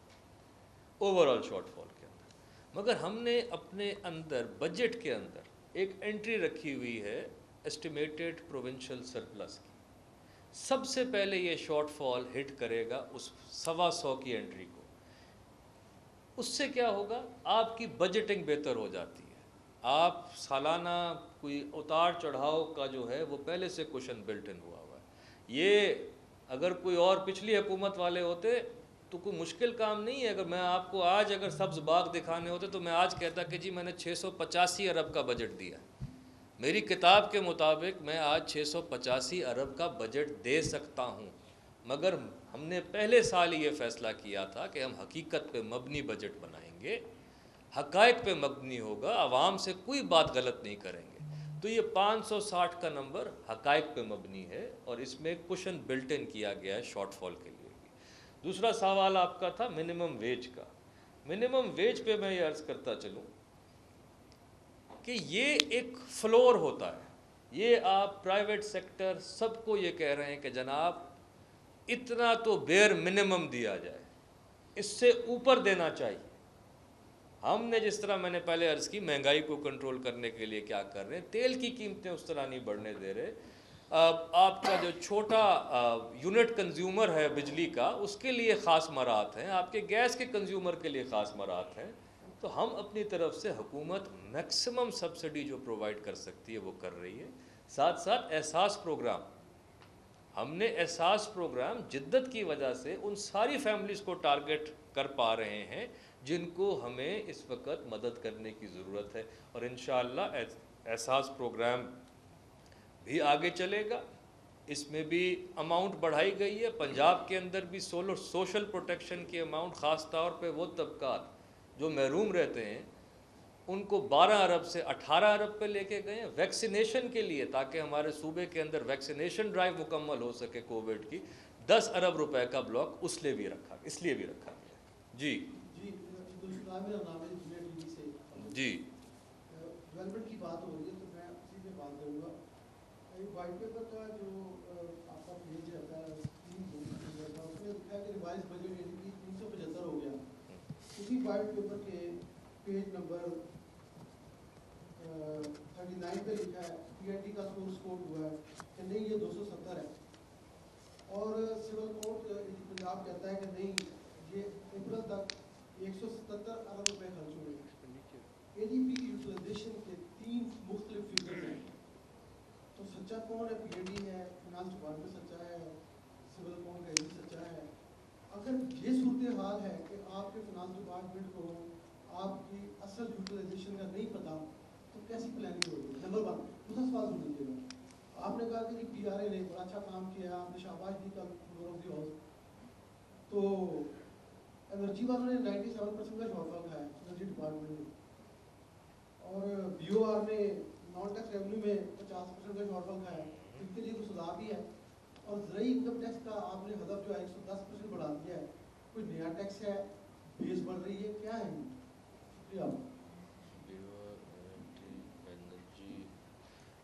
اوور آل شارٹ فال کے اندر، مگر ہم نے اپنے اندر بجٹ کے اندر ایک انٹری رکھی ہوئی ہے اسٹیمیٹڈ پروونشل سرپلس کی، سب سے پہلے یہ شارٹ فال ہٹ کرے گا اس 125 کی انٹری کو، اس سے کیا ہوگا آپ کی بجٹنگ بہتر ہو جاتی ہے، آپ سالانہ کوئی اتار چڑھاؤ کا جو ہے وہ پہلے سے کوشن بلٹ ان ہوا ہے۔ یہ اگر کوئی اور پچھلی حکومت والے ہوتے تو کوئی مشکل کام نہیں ہے، اگر میں آپ کو آج اگر سبز باغ دکھانے ہوتے تو میں آج کہتا کہ جی میں نے 685 ارب کا بجٹ دیا، میری کتاب کے مطابق میں آج 685 ارب کا بجٹ دے سکتا ہوں، مگر ہم نے پہلے سال ہی یہ فیصلہ کیا تھا کہ ہم حقیقت پہ مبنی بجٹ بنائیں گے، حقائق پہ مبنی ہوگا، عوام سے کوئی بات غلط نہیں کریں گے، تو یہ 560 کا نمبر حقائق پہ مبنی ہے اور اس میں کوشن بلٹ ان کیا گیا ہے شارٹ فال کے لیے بھی۔ دوسرا سوال آپ کا تھا منیمم ویج کا، منیمم ویج پہ میں یہ عرض کرتا چلوں کہ یہ ایک فلور ہوتا ہے، یہ آپ پرائیویٹ سیکٹر سب کو یہ کہہ رہے ہیں کہ جناب اتنا تو بیئر منیمم دیا جائے، اس سے اوپر دینا چاہیے۔ ہم نے جس طرح میں نے پہلے عرض کی مہنگائی کو کنٹرول کرنے کے لیے کیا کر رہے ہیں، تیل کی قیمتیں اس طرح نہیں بڑھنے دے رہے، آپ کا جو چھوٹا یونٹ کنزیومر ہے بجلی کا اس کے لیے خاص مراحت ہیں، آپ کے گیس کے کنزیومر کے لیے خاص مراحت ہیں، تو ہم اپنی طرف سے حکومت میکسیمم سبسڈی جو پرووائڈ کر سکتی ہے وہ کر رہی ہے. ساتھ ساتھ احساس پروگرام، ہم نے احساس پروگرام جدت کی وجہ سے ان ساری فیملیز کو ٹارگٹ کر پا رہے ہیں جن کو ہمیں اس وقت مدد کرنے کی ضرورت ہے. اور انشاءاللہ احساس پروگرام بھی آگے چلے گا. اس میں بھی اماؤنٹ بڑھائی گئی ہے. پنجاب کے اندر بھی سوشل پروٹیکشن کی اماؤنٹ خاص طور پہ وہ طبقات جو محروم رہتے ہیں ان کو 12 ارب سے 18 ارب پہ لے کے گئے ہیں ویکسینیشن کے لیے، تاکہ ہمارے صوبے کے اندر ویکسینیشن ڈرائیو مکمل ہو سکے کووڈ کی. 10 ارب روپے کا بلاک اس لیے بھی رکھا گیا. جی جی میرا نام ہے جنید ٹی وی سے. جی ڈیولپمنٹ کی بات ہو رہی ہے تو میں اسی پہ بات کروں گا. وائٹ پیپر کا جو آپ کا پیج رہتا ہے اس میں لکھا ہے کہ ریوائز بجٹ یعنی کہ 375 ہو گیا. اسی وائٹ پیپر کے پیج نمبر 39 پہ لکھا ہے پی آئی ٹی کا سورس کوڈ ہوا ہے کہ نہیں یہ 270 ہے، اور سول کوڈ پنجاب کہتا ہے کہ نہیں یہ اپریل تک 177 ارب روپے خرچ ہوئے. اے ڈی پی کی یوٹیلائزیشن کے 3 مختلف فیگرز ہیں، تو سچا کون ہے؟ پی ایل ڈی ہے، فائنانس ڈپارٹمنٹ سچا ہے، سول کون کا یہ سچا ہے. اگر یہ صورتحال ہے کہ آپ کے فائنانس ڈپارٹمنٹ کو آپ کی اصل یوٹیلائزیشن کا نہیں پتا تو کیسی پلاننگ ہوگی؟ نمبر 1. دوسرا سوال سن لیجیے گا. آپ نے کہا کہ پی آر اے نے بڑا اچھا کام کیا، آپ نے شاباش دی کا فلور آف دی ہاؤس. تو انرجی والوں نے 97% کا شارٹ فال کھایا انرجی ڈپارٹمنٹ نے، اور بی او آر نے نان ٹیکس ریونیو میں 50% کا شارٹ فال کھایا. ان کے لیے تو سزا بھی ہے. اور زرعی انکم ٹیکس کا آپ نے ہدف جو ہے 110% بڑھا دیا ہے. کوئی نیا ٹیکس ہے، بیس بڑھ رہی ہے، کیا ہے؟ شکریہ.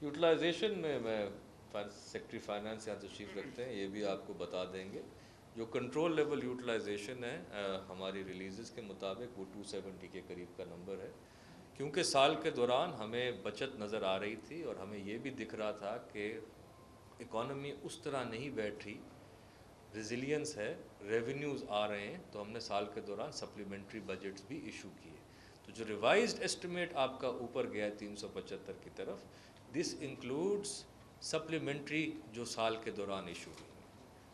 یوٹیلائزیشن میں سیکٹری فائنانس یہاں تشریف رکھتے ہیں، یہ بھی آپ کو بتا دیں گے. جو کنٹرول لیول یوٹیلائزیشن ہے ہماری ریلیزز کے مطابق وہ 270 کے قریب کا نمبر ہے. کیونکہ سال کے دوران ہمیں بچت نظر آ رہی تھی اور ہمیں یہ بھی دکھ رہا تھا کہ اکانومی اس طرح نہیں بیٹھ رہی، ریزیلینس ہے، ریونیوز آ رہے ہیں، تو ہم نے سال کے دوران سپلیمنٹری بجٹس بھی ایشو کیے. تو جو ریوائزڈ ایسٹیمیٹ آپ کا اوپر گیا ہے 375 کی طرف، دس انکلوڈس سپلیمنٹری جو سال کے دوران ایشو ہوئی.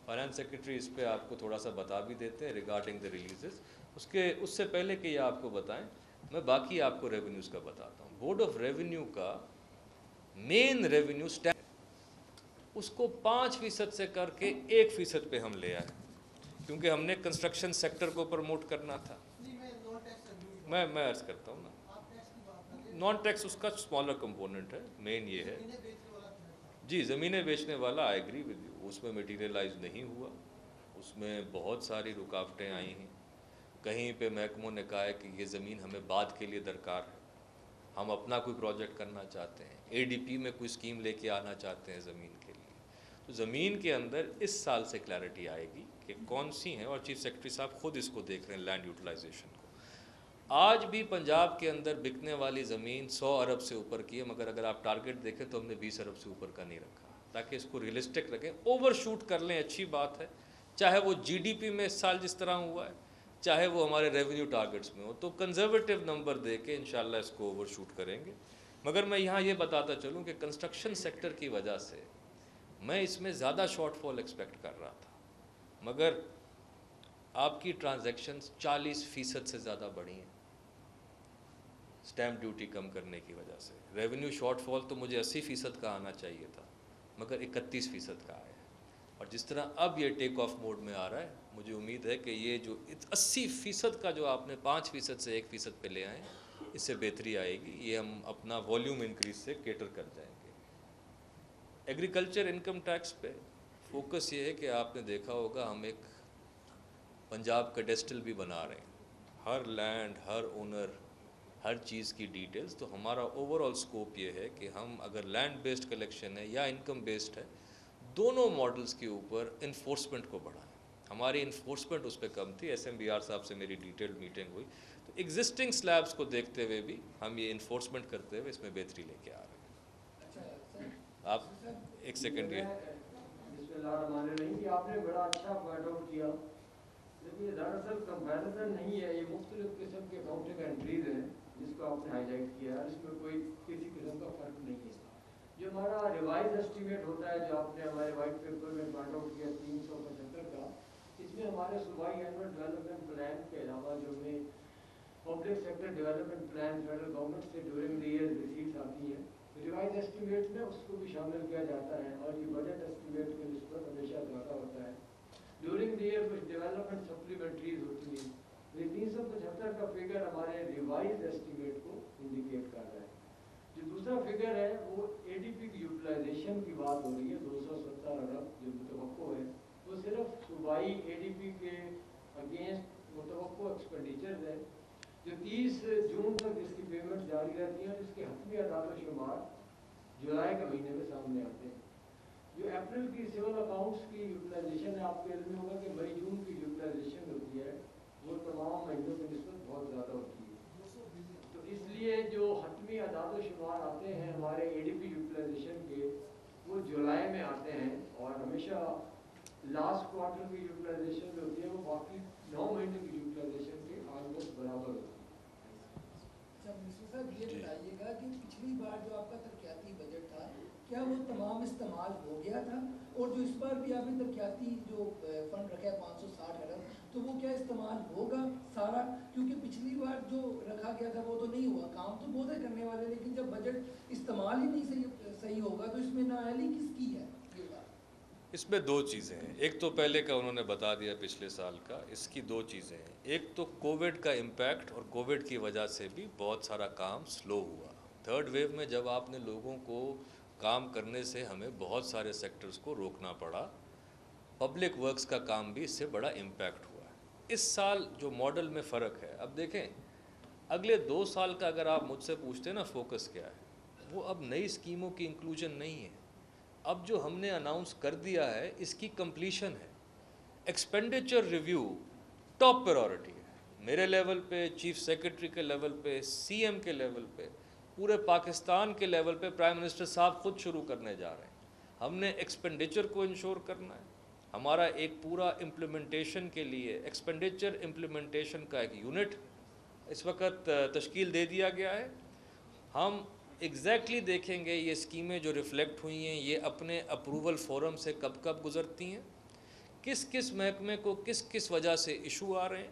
فائنانس سیکرٹری اس پہ آپ کو تھوڑا سا بتا بھی دیتے ہیں ریگارڈنگ دا ریلیزز. اس سے پہلے کہ یہ آپ کو بتائیں، میں باقی آپ کو ریونیوز کا بتاتا ہوں. بورڈ آف ریونیو کا مین ریونیو اسٹیمپ اس کو 5% سے کر کے 1% پہ ہم لے آئے، کیونکہ ہم نے کنسٹرکشن سیکٹر کو پروموٹ کرنا تھا. میں عرض کرتا ہوں نا، نان ٹیکس اس کا اسمالر کمپوننٹ ہے، مین یہ ہے. جی زمینیں بیچنے والا آئی ایگری ود یو، اس میں میٹیریلائز نہیں ہوا، اس میں بہت ساری رکاوٹیں آئی ہیں. کہیں پہ محکموں نے کہا ہے کہ یہ زمین ہمیں بعد کے لیے درکار ہے، ہم اپنا کوئی پروجیکٹ کرنا چاہتے ہیں، اے ڈی پی میں کوئی اسکیم لے کے آنا چاہتے ہیں زمین کے لیے. تو زمین کے اندر اس سال سے کلیئرٹی آئے گی کہ کون سی ہیں، اور چیف سیکرٹری صاحب خود اس کو دیکھ رہے ہیں لینڈ یوٹیلائزیشن کو. آج بھی پنجاب کے اندر بکنے والی زمین 100 ارب سے اوپر کی ہے، مگر اگر آپ ٹارگٹ دیکھیں تو ہم نے 20 ارب سے اوپر کا نہیں رکھا، تاکہ اس کو ریئلسٹک رکھیں. اوور شوٹ کر لیں اچھی بات ہے، چاہے وہ جی ڈی پی میں اس سال جس طرح ہوا ہے، چاہے وہ ہمارے ریونیو ٹارگٹس میں ہو، تو کنزرویٹو نمبر دے کے انشاءاللہ اس کو اوور شوٹ کریں گے. مگر میں یہاں یہ بتاتا چلوں کہ کنسٹرکشن سیکٹر کی وجہ سے میں اس میں زیادہ شارٹ فال ایکسپیکٹ کر رہا تھا، مگر آپ کی ٹرانزیکشنز 40% سے زیادہ بڑھی ہیں سٹیمپ ڈیوٹی کم کرنے کی وجہ سے. ریونیو شارٹ فال تو مجھے 80% کا آنا چاہیے تھا، مگر 31% کا آیا. اور جس طرح اب یہ ٹیک آف موڈ میں آ رہا ہے، مجھے امید ہے کہ یہ جو 80% کا جو آپ نے 5% سے 1% پہ لے آئیں، اس سے بہتری آئے گی. یہ ہم اپنا والیوم انکریز سے کیٹر کر جائیں گے. ایگریکلچر انکم ٹیکس پہ فوکس یہ ہے کہ آپ نے دیکھا ہوگا ہم ایک پنجاب کیڈسٹل بھی بنا رہے ہیں، ہر لینڈ، ہر اونر، ہر چیز کی ڈیٹیلز. تو ہمارا اوور آل سکوپ یہ ہے کہ ہم اگر لینڈ بیسڈ کلیکشن ہے یا انکم بیسڈ ہے، دونوں ماڈلز کے اوپر انفورسمنٹ کو بڑھائیں. ہماری انفورسمنٹ اس پہ کم تھی، ایس ایم بی آر صاحب سے میری ڈیٹیلڈ میٹنگ ہوئی، تو ایگزسٹنگ سلیبس کو دیکھتے ہوئے بھی ہم یہ انفورسمنٹ کرتے ہوئے اس میں بہتری لے کے آ رہے ہیں. آپ ایک سیکنڈ یہ بسم اللہ الرحمن الرحیم. آپ نے بڑا اچھا پوائنٹ آؤٹ کیا لیکن یہ دراصل کمپیریزن نہیں ہے، یہ مختلف قسم کے اکاؤنٹنگ انٹریز ہیں جس کو آپ نے ہائی لائٹ کیا ہے، اس میں کوئی کسی قسم کا فرق نہیں ہے. جو ہمارا ریوائز اسٹیمیٹ ہوتا ہے جو آپ نے ہمارے وائٹ پیپر میں پوائنٹ آؤٹ کیا 375 کا، اس میں ہمارے صوبائی اینول ڈیولپمنٹ پلان کے علاوہ جو میں public sector development plan federal government سے ڈیورنگ دی ایئر ریسیٹس آتی ہیں، ریوائز اسٹیمیٹ میں اس کو بھی شامل کیا جاتا ہے اور یہ بجٹ اسٹیمیٹ کے نسبت ہمیشہ زیادہ ہوتا ہے. ڈیورنگ دی ایئر کچھ ڈیولپمنٹ سپلیمنٹریز ہوتی ہیں. یہ 375 کا فگر ہمارے ریوائز اسٹیمیٹ کو انڈیکیٹ کر رہا ہے. جو دوسرا فگر ہے وہ اے ڈی پی کی یوٹیلائزیشن کی بات ہو رہی ہے، 270 ارب جو متوقع ہے، وہ صرف صوبائی اے ڈی پی کے اگینسٹ متوقع ایکسپینڈیچرز ہے جو 30 جون تک جس کی پیمنٹ جاری رہتی ہیں، جس کے حتمی اعداد و شمار جولائی کے مہینے میں سامنے آتے ہیں. جو اپریل کی سول اکاؤنٹس کی یوٹیلائزیشن ہے، آپ کو علم ہوگا کہ مئی جون کی یوٹیلائزیشن ہوتی ہے وہ تمام مہینوں کی نسبت بہت زیادہ ہوتی ہے. تو اس لیے جو حتمی اعداد و شمار آتے ہیں ہمارے اے ڈی پی یوٹیلائزیشن کے، وہ جولائی میں آتے ہیں اور ہمیشہ لاسٹ کوارٹر کی یوٹیلائزیشن جو ہوتی ہے وہ باقی 9 مہینے کی یوٹیلائزیشن کے آلموسٹ برابر ہوتی ہے. اچھا منسٹر صاحب یہ بتائیے گا کہ پچھلی بار جو آپ کا ترقیاتی بجٹ تھا کیا وہ تمام استعمال ہو گیا تھا، اور جو اس بار بھی آپ نے ترقیاتی جو فنڈ رکھا ہے 560 ارب، تو وہ کیا استعمال ہوگا سارا؟ کیونکہ پچھلی بار جو رکھا گیا تھا وہ تو نہیں ہوا. کام تو بہت ہے کرنے والے، لیکن جب بجٹ استعمال ہی نہیں صحیح ہوگا تو اس میں نااہلی کس کی ہے؟ اس میں دو چیزیں ہیں. ایک تو پہلے کا انہوں نے بتا دیا پچھلے سال کا، اس کی دو چیزیں ہیں. ایک تو کووڈ کا امپیکٹ، اور کووڈ کی وجہ سے بھی بہت سارا کام سلو ہوا. تھرڈ ویو میں جب آپ نے لوگوں کو کام کرنے سے ہمیں بہت سارے سیکٹرز کو روکنا پڑا، پبلک ورکس کا کام بھی اس سے بڑا امپیکٹ ہوا ہے. اس سال جو ماڈل میں فرق ہے، اب دیکھیں اگلے 2 سال کا اگر آپ مجھ سے پوچھتے ہیں نا فوکس کیا ہے، وہ اب نئی اسکیموں کی انکلوژن نہیں ہے. اب جو ہم نے اناؤنس کر دیا ہے اس کی کمپلیشن ہے. ایکسپینڈیچر ریویو ٹاپ پرائورٹی ہے میرے لیول پہ، چیف سیکرٹری کے لیول پہ، سی ایم کے لیول پہ، پورے پاکستان کے لیول پہ. پرائم منسٹر صاحب خود شروع کرنے جا رہے ہیں. ہم نے ایکسپینڈیچر کو انشور کرنا ہے. ہمارا ایک پورا امپلیمنٹیشن کے لیے ایکسپینڈیچر امپلیمنٹیشن کا ایک یونٹ اس وقت تشکیل دے دیا گیا ہے. ہم ایگزیکٹلی دیکھیں گے یہ اسکیمیں جو ریفلیکٹ ہوئی ہیں یہ اپنے اپروول فورم سے کب کب گزرتی ہیں، کس کس محکمے کو کس کس وجہ سے ایشو آ رہے ہیں.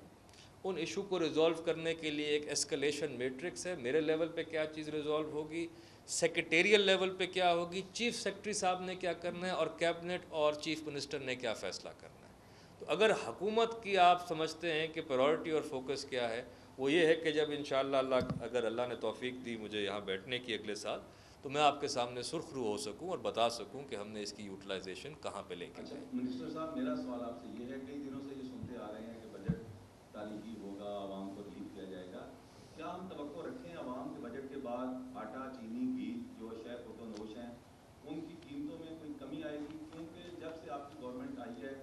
ان ایشو کو ریزولو کرنے کے لیے ایک ایسکلیشن میٹرکس ہے. میرے لیول پہ کیا چیز ریزولو ہوگی، سیکریٹریل لیول پہ کیا ہوگی، چیف سیکرٹری صاحب نے کیا کرنا ہے، اور کیبنٹ اور چیف منسٹر نے کیا فیصلہ کرنا ہے. تو اگر حکومت کی آپ سمجھتے ہیں کہ پرائورٹی اور فوکس کیا ہے، وہ یہ ہے کہ جب انشاءاللہ اگر اللہ نے توفیق دی مجھے یہاں بیٹھنے کی اگلے سال، تو میں آپ کے سامنے سرخ رو ہو سکوں اور بتا سکوں کہ ہم نے اس کی یوٹیلائزیشن کہاں پہ لے کے اچھا جائیں. منسٹر صاحب، میرا سوال آپ سے یہ ہے، کئی دنوں سے یہ سنتے آ رہے ہیں کہ بجٹ تاریخی ہوگا، عوام کو ریلیف کیا جائے گا. کیا ہم توقع رکھیں عوام کے بجٹ کے بعد آٹا، چینی، گھی جو اشیاء پختہ نوش ہیں ان کی قیمتوں میں کوئی کمی آئے گی؟ کیونکہ جب سے آپ کی گورنمنٹ آئی ہے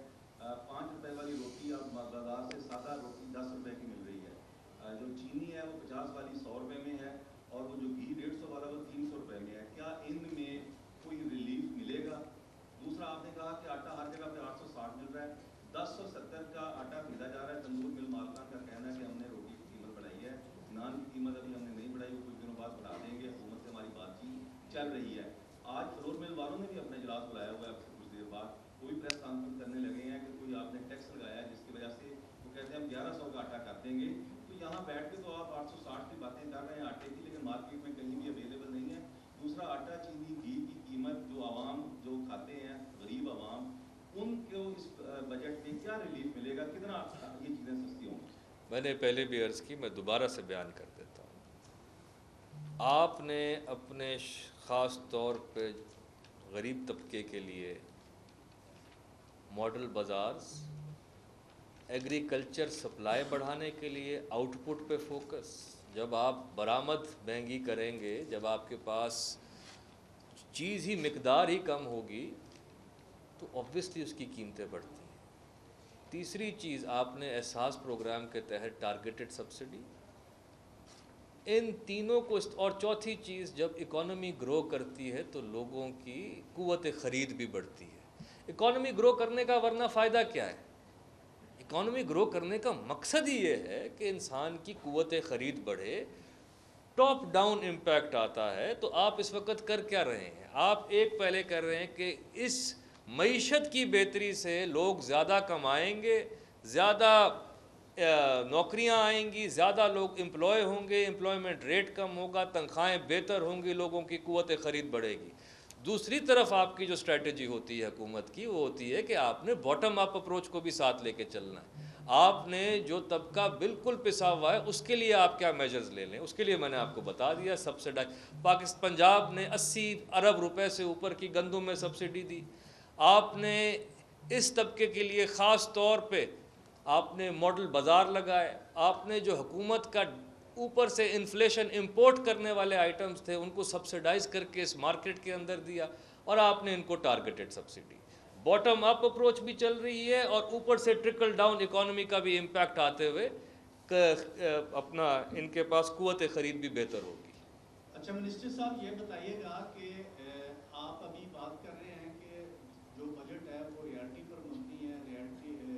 5 روپے والی روٹی اب بازار سے سادہ روٹی 10 روپے کی مل رہی ہے. جو چینی ہے وہ 50 والی 100 روپے میں ہے، اور وہ جو گھی 150 والا وہ 300 روپے میں ہے. کیا ان میں کوئی ریلیف ملے گا؟ دوسرا آپ نے کہا کہ آٹا ہر جگہ پہ 860 مل رہا ہے، 1070 کا آٹا خریدا جا رہا ہے. تندور مل مالکان کا کہنا ہے کہ ہم نے روٹی کی قیمت بڑھائی ہے، نان کی قیمت ابھی ہم نے نہیں بڑھائی، وہ کچھ دنوں بعد بڑھا دیں گے. حکومت سے ہماری بات چیت چل رہی ہے. آج فلور مل والوں نے بھی اپنا اجلاس بلایا ہوا ہے اب سے کچھ دیر بعد، وہ بھی پریس کانفرنس کرنے لگے ہیں کہ کوئی آپ نے ٹیکس لگایا ہے جس کی وجہ سے وہ کہتے ہیں ہم 1100 کا آٹا کر دیں گے. تو یہاں بیٹھ کے تو آپ 860 کی باتیں کر رہے ہیں آٹے کی، لیکن مارکیٹ میں کہیں بھی اویلیبل نہیں ہے. دوسرا آٹا، چینی، گھی کی قیمت جو عوام جو کھاتے ہیں، غریب عوام، ان کو اس بجٹ میں کیا ریلیف ملے گا؟ کتنا یہ چیزیں سستی ہوں گی؟ میں نے پہلے بھی عرض کی، میں دوبارہ سے بیان کر دیتا ہوں. آپ نے اپنے خاص طور پہ غریب طبقے کے لیے ماڈل بازارز، ایگریکلچر سپلائی بڑھانے کے لیے آؤٹ پٹ پہ فوکس. جب آپ برآمد مہنگی کریں گے، جب آپ کے پاس چیز ہی مقدار ہی کم ہوگی تو آبویسلی اس کی قیمتیں بڑھتی ہیں. تیسری چیز آپ نے احساس پروگرام کے تحت ٹارگیٹڈ سبسڈی، ان تینوں کو، اور چوتھی چیز جب اکانومی گرو کرتی ہے تو لوگوں کی قوت خرید بھی بڑھتی ہے. اکانومی گرو کرنے کا ورنہ فائدہ کیا ہے؟ اکانومی گرو کرنے کا مقصد ہی یہ ہے کہ انسان کی قوت خرید بڑھے، ٹاپ ڈاؤن امپیکٹ آتا ہے. تو آپ اس وقت کر کیا رہے ہیں؟ آپ ایک پہلے کر رہے ہیں کہ اس معیشت کی بہتری سے لوگ زیادہ کمائیں گے، زیادہ نوکریاں آئیں گی، زیادہ لوگ امپلائے ہوں گے، امپلائمنٹ ریٹ کم ہوگا، تنخواہیں بہتر ہوں گی، لوگوں کی قوت خرید بڑھے گی. دوسری طرف آپ کی جو اسٹریٹجی ہوتی ہے حکومت کی، وہ ہوتی ہے کہ آپ نے باٹم اپ اپروچ کو بھی ساتھ لے کے چلنا ہے. آپ نے جو طبقہ بالکل پسا ہوا ہے اس کے لیے آپ کیا میجرز لے لیں، اس کے لیے میں نے آپ کو بتا دیا. پنجاب نے 80 ارب روپے سے اوپر کی گندم میں سبسڈی دی. آپ نے اس طبقے کے لیے خاص طور پہ آپ نے ماڈل بازار لگائے. آپ نے جو حکومت کا اوپر سے انفلیشن امپورٹ کرنے والے آئٹمز تھے ان کو سبسڈائز کر کے اس مارکیٹ کے اندر دیا، اور آپ نے ان کو targeted subsidy. Bottom up approach بھی چل رہی ہے اور اوپر سے ٹرکل ڈاؤن اکانومی کا بھی امپیکٹ آتے ہوئے اپنا ان کے پاس قوت خرید بھی بہتر ہوگی. اچھا منسٹر صاحب یہ بتائیے گا کہ آپ ابھی بات کر رہے ہیں کہ جو بجٹ ہے وہ ریالٹی پر مبنی ہے،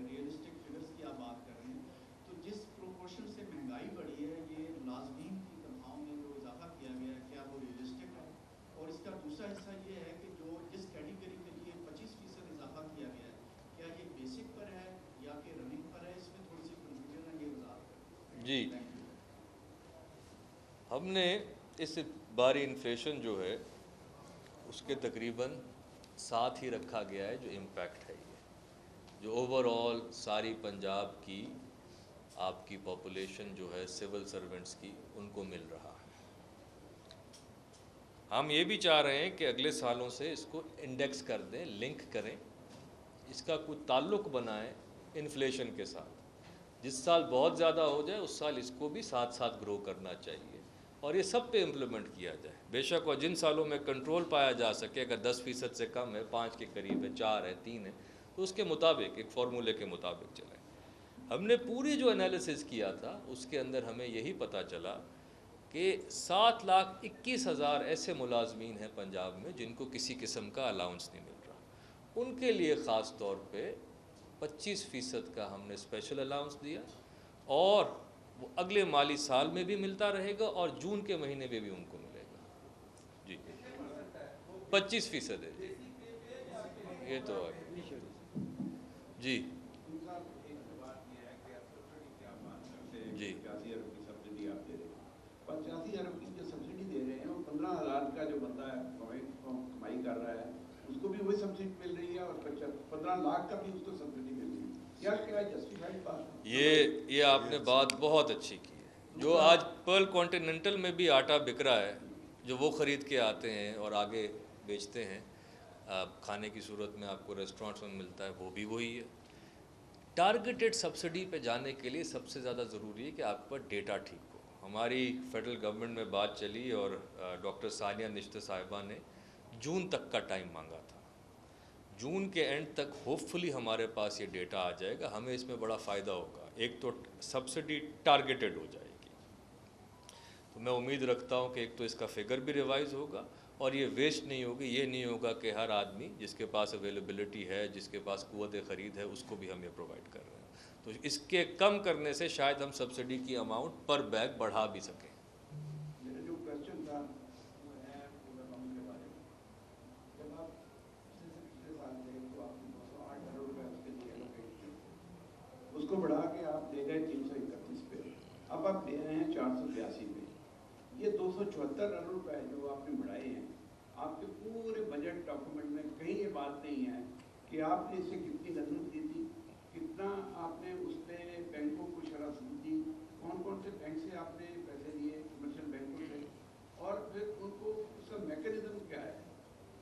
ریئلسٹک فگرز کی آپ بات کر رہے ہیں. تو جس پروپورشن سے مہنگائی بڑھی ہے، یہ ملازمین کی تنخواہوں میں جو اضافہ کیا گیا ہے، کیا وہ ریئلسٹک ہے؟ اور اس کا دوسرا حصہ یہ ہے کہ جو جس کیٹیگری کے لیے 25% اضافہ کیا گیا ہے، کیا یہ بیسک پر ہے یا کہ رننگ پر ہے؟ اس میں تھوڑی سی کنفیوژن ہے، یہ وضاحت کریں. جی، ہم نے اس باری انفلیشن جو ہے اس کے تقریباً ساتھ ہی رکھا گیا ہے جو امپیکٹ ہے، یہ جو اوور آل ساری پنجاب کی آپ کی پاپولیشن جو ہے سول سرونٹس کی ان کو مل رہا ہے. ہم یہ بھی چاہ رہے ہیں کہ اگلے سالوں سے اس کو انڈیکس کر دیں، لنک کریں، اس کا کوئی تعلق بنائیں انفلیشن کے ساتھ. جس سال بہت زیادہ ہو جائے اس سال اس کو بھی ساتھ ساتھ گرو کرنا چاہیے، اور یہ سب پہ امپلیمنٹ کیا جائے. بے شک اور جن سالوں میں کنٹرول پایا جا سکے، اگر 10% سے کم ہے، 5 کے قریب ہے، 4 ہے، 3 ہے، تو اس کے مطابق ایک فارمولے کے مطابق چلیں. ہم نے پوری جو انالیسس کیا تھا اس کے اندر ہمیں یہی پتہ چلا کہ 7,21,000 ایسے ملازمین ہیں پنجاب میں جن کو کسی قسم کا الاؤنس نہیں مل رہا. ان کے لیے خاص طور پہ 25% کا ہم نے اسپیشل الاؤنس دیا، اور وہ اگلے مالی سال میں بھی ملتا رہے گا اور جون کے مہینے میں بھی ان کو ملے گا. جی 25% ہے. یہ تو ہے. جی جی 85 ارب کی سبسڈی آپ دے رہے ہیں. 85 ارب کی جو سبسڈی دے رہے ہیں وہ 15,000 کا جو بندہ کمائی کر رہا ہے اس کو بھی وہی سبسڈی مل رہی ہے، اور 15 لاکھ کا بھی اس کو سبسڈی مل رہی ہے. کیا جسٹیفائڈ بات؟ یہ آپ نے بات بہت اچھی کی ہے. جو آج پرل کانٹیننٹل میں بھی آٹا بک رہا ہے، جو وہ خرید کے آتے ہیں اور آگے بیچتے ہیں کھانے کی صورت میں، آپ کو ریسٹورانٹس میں ملتا ہے، وہ بھی وہی ہے. ٹارگیٹڈ سبسڈی پہ جانے کے لیے سب سے زیادہ ضروری ہے کہ آپ پر ڈیٹا ٹھیک ہو. ہماری فیڈرل گورنمنٹ میں بات چلی اور ڈاکٹر ثانیہ نشتر صاحبہ نے جون تک کا ٹائم مانگا تھا. جون کے اینڈ تک ہوپ فلی ہمارے پاس یہ ڈیٹا آ جائے گا. ہمیں اس میں بڑا فائدہ ہوگا. ایک تو سبسڈی ٹارگیٹڈ ہو جائے گی، تو میں امید رکھتا ہوں کہ ایک تو اس کا فگر بھی ریوائز ہوگا، اور یہ ویسٹ نہیں ہوگی. یہ نہیں ہوگا کہ ہر آدمی جس کے پاس اویلیبلٹی ہے، جس کے پاس قوت خرید ہے، اس کو بھی ہم یہ پرووائڈ کر رہے ہیں. تو اس کے کم کرنے سے شاید ہم سبسڈی کی اماؤنٹ پر بیگ بڑھا بھی سکیں. میرا جو کوشچن تھا وہ ہے اکانومی کے بارے میں. جب آپ پچھلے سال تھے تو آپ نے 208 ارب روپے اس کے لیے الوکیٹ کیے، اس کو بڑھا کے آپ دے گئے 331 پہ. اب آپ دے رہے ہیں 482 پہ. یہ 274 ارب روپے جو آپ نے بڑھائے ہیں، آپ کے پورے بجٹ ڈاکومنٹ میں کہیں یہ بات نہیں ہے کہ آپ نے اسے کتنی رقم دی تھی، کتنا آپ نے اس پہ بینکوں کو شرح سود دی، کون کون سے بینک سے آپ نے پیسے لیے، کمرشل بینکوں سے، اور پھر ان کو اس کا میکینزم کیا ہے.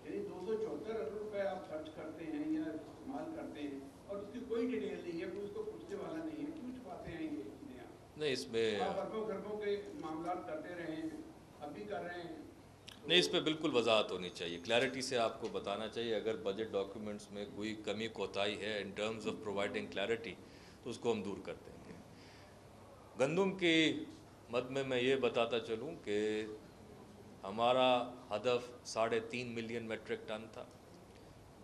یعنی 274 ارب روپے آپ خرچ کرتے ہیں یا استعمال کرتے ہیں اور اس کی کوئی ڈیٹیل نہیں ہے، کوئی اس کو پوچھنے والا نہیں ہے. کیوں چھپاتے ہیں یہ چیزیں؟ نہیں اس میں آپ اربوں خربوں کے معاملات کرتے رہے ہیں، اب بھی کر رہے ہیں. نہیں، اس پہ بالکل وضاحت ہونی چاہیے. کلیئرٹی سے آپ کو بتانا چاہیے. اگر بجٹ ڈاکیومنٹس میں کوئی کمی کوتاہی ہے in terms of providing clarity تو اس کو ہم دور کر دیں گے. گندم کی مد میں یہ بتاتا چلوں کہ ہمارا ہدف 3.5 ملین میٹرک ٹن تھا.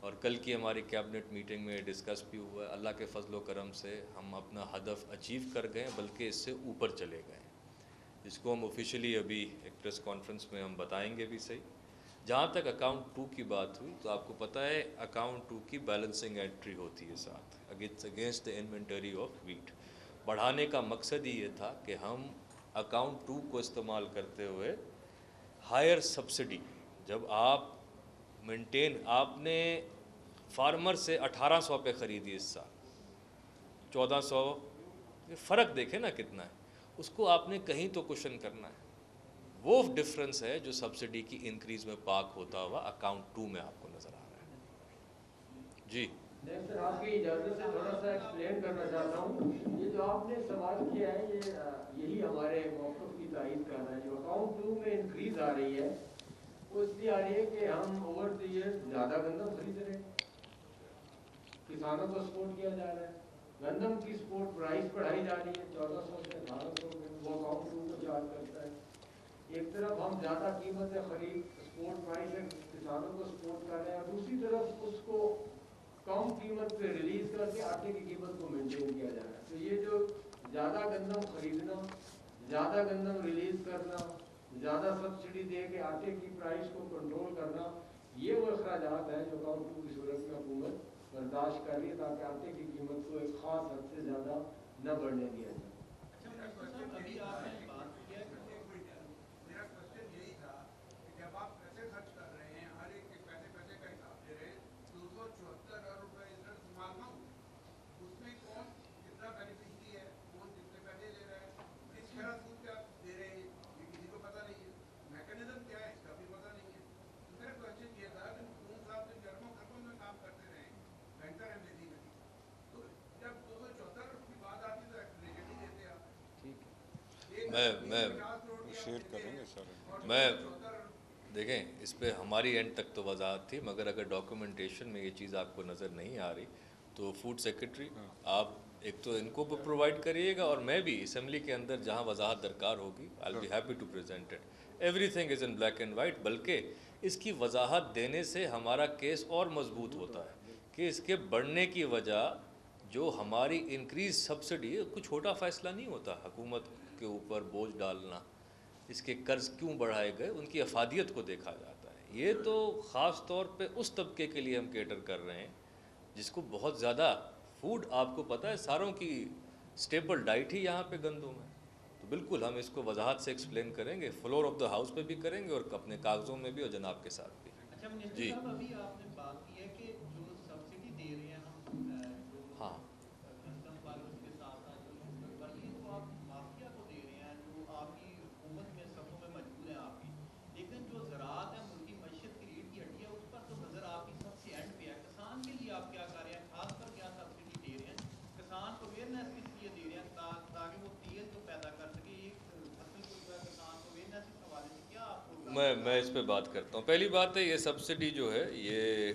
اور کل کی ہماری کیبنٹ میٹنگ میں ڈسکس بھی ہوا ہے. اللہ کے فضل و کرم سے ہم اپنا ہدف اچیو کر گئے بلکہ اس سے اوپر چلے گئے ہیں, جس کو ہم آفیشلی ابھی ایک پریس کانفرنس میں ہم بتائیں گے بھی صحیح. جہاں تک اکاؤنٹ 2 کی بات ہوئی تو آپ کو پتہ ہے اکاؤنٹ 2 کی بیلنسنگ انٹری ہوتی ہے ساتھ against the inventory of weight. بڑھانے کا مقصد ہی یہ تھا کہ ہم اکاؤنٹ 2 کو استعمال کرتے ہوئے ہائر سبسڈی, جب آپ آپ نے فارمر سے 1800 پہ خریدی اس سال 1400, فرق دیکھیں نا کتنا ہے, اس کو آپ نے کہیں تو کشن کرنا ہے. وہ ڈفرنس ہے جو سبسڈی کی انکریز میں پاک ہوتا ہوا اکاؤنٹ 2 میں آپ کو نظر آ رہا ہے. جی سر, آپ کی اجازت سے تھوڑا سا ایکسپلین کرنا چاہتا ہوں. یہ جو آپ نے سوال کیا ہے یہی ہمارے موقف کی تائید کر رہا ہے. جو اکاؤنٹ 2 میں انکریز آ رہی ہے وہ اس لیے آ رہی ہے کہ ہم اوور دی ایئر زیادہ گندم خرید رہے ہیں, کسانوں کو سپورٹ کیا جا رہا ہے, گندم کی سپورٹ پرائز بڑھائی جا رہی ہے 1400 سے 1800 میں, وہ اکاؤنٹ 2 کو چارج کرتا ہے. ایک طرف ہم زیادہ قیمت خرید سپورٹ پرائز سے کسانوں کو سپورٹ کر رہے ہیں, اور دوسری طرف اس کو کم قیمت پہ ریلیز کر کے آٹے کی قیمت کو مینٹین کیا جا رہا ہے. تو یہ جو زیادہ گندم خریدنا, زیادہ گندم ریلیز کرنا, زیادہ سبسڈی دے کے آٹے کی پرائز کو کنٹرول کرنا, یہ وہ اخراجات ہیں جو اکاؤنٹ 2 کی صورت میں حکومت برداشت کر رہی ہے تاکہ آٹے کی قیمت کو ایک خاص حد سے زیادہ نہ بڑھنے دیا جائے. ابھی آپ نے بات کیا کہ میرا کوشچن یہی تھا کہ جب آپ پیسے خرچ کر رہے ہیں, ہر ایک کے پیسے کا حساب دے رہے ہیں, 274 ارب روپے استعمال نہ ہو, اس میں کون کتنا بینیفیشری ہے, کون کتنے پیسے لے رہا ہے, کس طرح سود پہ آپ دے رہے ہیں, یہ کسی کو پتہ نہیں ہے. میکینزم کیا ہے اس کا بھی پتہ نہیں ہے. تو میرا کوشچن یہ تھا کہ خون صاحب سے گرموں گرموں میں کام کرتے رہے بینکر ایمبیسی میں, تو جب 274 کی بات آتی تو ایکسپلیکیٹ ہی دیتے آپ. میں دیکھیں اس پہ ہماری اینڈ تک تو وضاحت تھی, مگر اگر ڈاکومنٹیشن میں یہ چیز آپ کو نظر نہیں آ رہی تو فوڈ سیکرٹری آپ ایک تو ان کو بھی پرووائڈ کریے گا, اور میں بھی اسمبلی کے اندر جہاں وضاحت درکار ہوگی I'll be happy to present it. Everything is in black and white. بلکہ اس کی وضاحت دینے سے ہمارا کیس اور مضبوط ہوتا ہے کہ اس کے بڑھنے کی وجہ جو ہماری انکریز سبسڈی ہے, کوئی چھوٹا فیصلہ نہیں ہوتا حکومت کے اوپر بوجھ ڈالنا. اس کے قرض کیوں بڑھائے گئے, ان کی افادیت کو دیکھا جاتا ہے. یہ تو خاص طور پہ اس طبقے کے لیے ہم کیٹر کر رہے ہیں جس کو بہت زیادہ فوڈ, آپ کو پتہ ہے ساروں کی سٹیپل ڈائٹ ہی یہاں پہ گندم ہے. تو بالکل ہم اس کو وضاحت سے ایکسپلین کریں گے, فلور آف دا ہاؤس پہ بھی کریں گے اور اپنے کاغذوں میں بھی اور جناب کے ساتھ بھی. اچھا منسٹر جی صاحب, ابھی آپ نے بات کی ہے کہ جو سبسڈی دے رہے ہیں ہم جو ہاں گندم والوں کے ساتھ بلکہ تو آپ مافیا کو دے رہے ہیں جو آپ کی حکومت میں صفوں میں موجود ہیں آپ کی, لیکن جو زراعت ہے ملکی معیشت کی ریڑھ کی ہڈی ہے, اس پر تو نظر آپ کی سب سے اینڈ پہ ہے. کسان کے لیے آپ کیا کر رہے ہیں, خاص کر کیا سبسڈی دے رہے ہیں, کسان کو اویئرنیس کس لیے دے رہے ہیں تاکہ وہ تیل تو پیدا کر سکے. ایک فصل کو جو ہے کسان کو اویئرنیس اس حوالے سے کیا آپ کو میں اس پہ بات کرتا ہوں. پہلی بات ہے یہ سبسڈی جو ہے یہ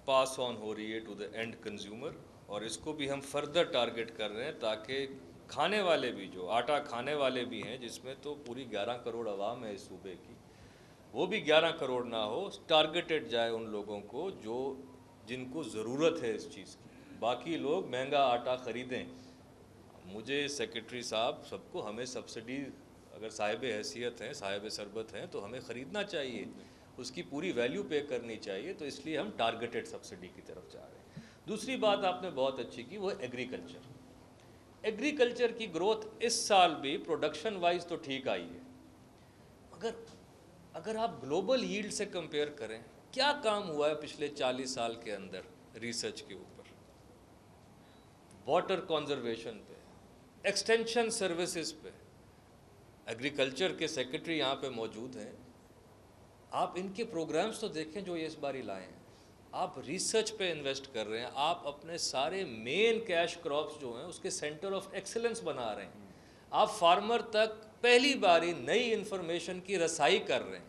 پاس آن ہو رہی ہے ٹو دا اینڈ کنزیومر, اور اس کو بھی ہم فردر ٹارگٹ کر رہے ہیں تاکہ کھانے والے بھی, جو آٹا کھانے والے بھی ہیں جس میں تو پوری 11 کروڑ عوام ہے اس صوبے کی, وہ بھی 11 کروڑ نہ ہو, ٹارگٹڈ جائے ان لوگوں کو جو جن کو ضرورت ہے اس چیز کی. باقی لوگ مہنگا آٹا خریدیں. مجھے سیکرٹری صاحب سب کو, ہمیں سبسڈی اگر صاحب حیثیت ہیں, صاحب سربت ہیں, تو ہمیں خریدنا چاہیے, اس کی پوری ویلیو پے کرنی چاہیے. تو اس لیے ہم ٹارگٹڈ سبسڈی کی طرف جا رہے ہیں. دوسری بات آپ نے بہت اچھی کی, وہ ایگریکلچر. ایگریکلچر کی گروتھ اس سال بھی پروڈکشن وائز تو ٹھیک آئی ہے, مگر اگر آپ گلوبل ییلڈ سے کمپیئر کریں, کیا کام ہوا ہے پچھلے 40 سال کے اندر ریسرچ کے اوپر, واٹر کنزرویشن پہ, ایکسٹینشن سروسز پہ. ایگریکلچر کے سیکرٹری یہاں پہ موجود ہیں, آپ ان کے پروگرامز تو دیکھیں جو یہ اس باری لائے ہیں. آپ ریسرچ پہ انویسٹ کر رہے ہیں, آپ اپنے سارے مین کیش کراپس جو ہیں اس کے سینٹر آف ایکسلنس بنا رہے ہیں. آپ فارمر تک پہلی باری نئی انفارمیشن کی رسائی کر رہے ہیں.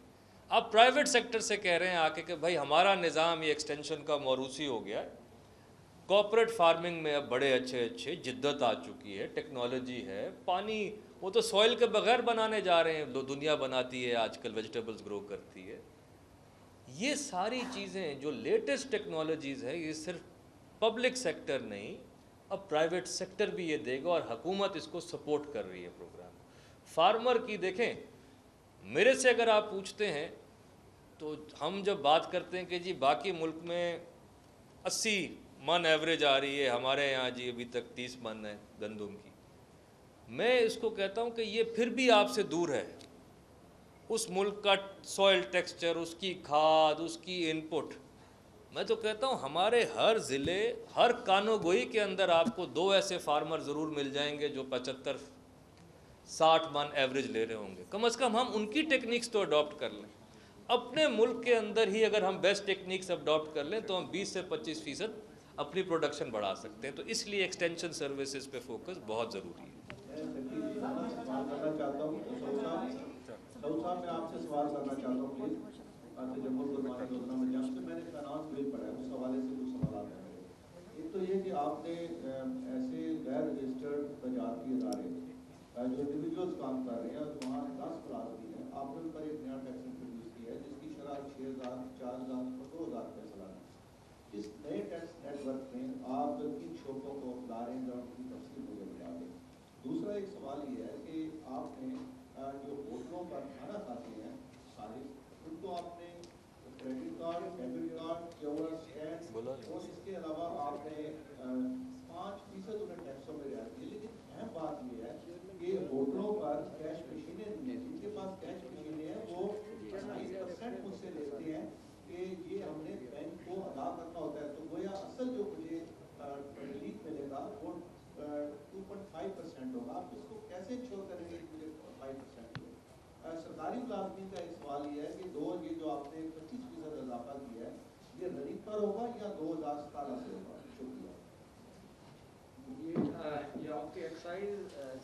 آپ پرائیویٹ سیکٹر سے کہہ رہے ہیں آ کے کہ بھائی ہمارا نظام یہ ایکسٹینشن کا موروثی ہو گیا ہے. کارپوریٹ فارمنگ میں اب بڑے اچھے جدت آ چکی ہے, ٹیکنالوجی ہے, پانی وہ تو سوئل کے بغیر بنانے جا رہے ہیں, دنیا بناتی ہے آج کل, ویجیٹیبلز گرو کرتی ہے. یہ ساری چیزیں جو لیٹسٹ ٹیکنالوجیز ہیں یہ صرف پبلک سیکٹر نہیں اب پرائیویٹ سیکٹر بھی یہ دے گا اور حکومت اس کو سپورٹ کر رہی ہے پروگرام. فارمر کی دیکھیں میرے سے اگر آپ پوچھتے ہیں تو ہم جب بات کرتے ہیں کہ جی باقی ملک میں 80 من ایوریج آ رہی ہے, ہمارے یہاں جی ابھی تک 30 من ہے گندم کی, میں اس کو کہتا ہوں کہ یہ پھر بھی آپ سے دور ہے. اس ملک کا سوئل ٹیکسچر, اس کی کھاد, اس کی ان پٹ, میں تو کہتا ہوں ہمارے ہر ضلع ہر کانو گوئی کے اندر آپ کو 2 ایسے فارمر ضرور مل جائیں گے جو 75-60 من ایوریج لے رہے ہوں گے. کم از کم ہم ان کی ٹیکنیکس تو اڈاپٹ کر لیں. اپنے ملک کے اندر ہی اگر ہم بیسٹ ٹیکنیکس اڈاپٹ کر لیں تو ہم 20 سے 25% اپنی پروڈکشن بڑھا سکتے ہیں. تو اس لیے ایکسٹینشن سروسز پہ فوکس بہت ضروری ہے. سوال کرنا چاہتا ہوں سعود صاحب, میں آپ سے سوال کرنا چاہتا ہوں پلیز. جمہور قربانی یوجنا میں جب سے میں نے فائنانس بل پڑھا ہے اس حوالے سے کچھ سوالات ہیں میرے. ایک تو یہ کہ آپ نے ایسے غیر رجسٹرڈ تجارتی ادارے جو انڈیویجولس کام کر رہے ہیں اور وہاں 10 ملازمین ہیں, آپ نے ان پر ایک نیا ٹیکس انٹروڈیوس کیا ہے جس کی شرح 6,000, 4,000 اور 2,000 روپے سالانہ. اس نئے ٹیکس نیٹ ورک میں آپ کن شعبوں کو لا رہے ہیں جو ان کی تفصیل مجھے بتا دیں. دوسرا ایک سوال یہ ہے کہ آپ نے جو ہوٹلوں پر کھانا کھاتے ہیں سارے ان کو آپ نے credit card, debit card, QR scan اور اس کے علاوہ آپ نے 5% انہیں ٹیکسوں میں رعایت کی. لیکن اہم بات یہ ہے کہ ہوٹلوں پر کیش مشینیں نہیں ہیں. جن کے پاس کیش مشینیں ہیں وہ 20% مجھ سے لیتے ہیں کہ یہ ہم نے بینک کو ادا کرنا ہوتا ہے. تو گویا اصل جو مجھے ریلیف ملے گا وہ 2.5% ہوگا. آپ اس کو کیسے انشور کریں گے کہ مجھے 5% ملے؟ سرکاری ملازمین کا ایک سوال یہ ہے کہ یہ جو آپ نے 25% اضافہ کیا ہے یہ ریلیف پر ہوگا یا 2017 سے ہوگا؟ شکریہ. یہ آپ کے ایکسائز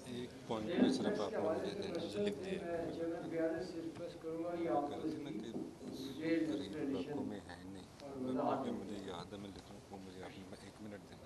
ایک پوائنٹ میں صرف آپ مجھے لکھ دیں. چیئرمین بیان سے ریکویسٹ کروں گا یہ آپ کو میں ہے نہیں, مجھے یاد ہے میں لکھ رہا ہوں, مجھے آپ 1 منٹ دینا.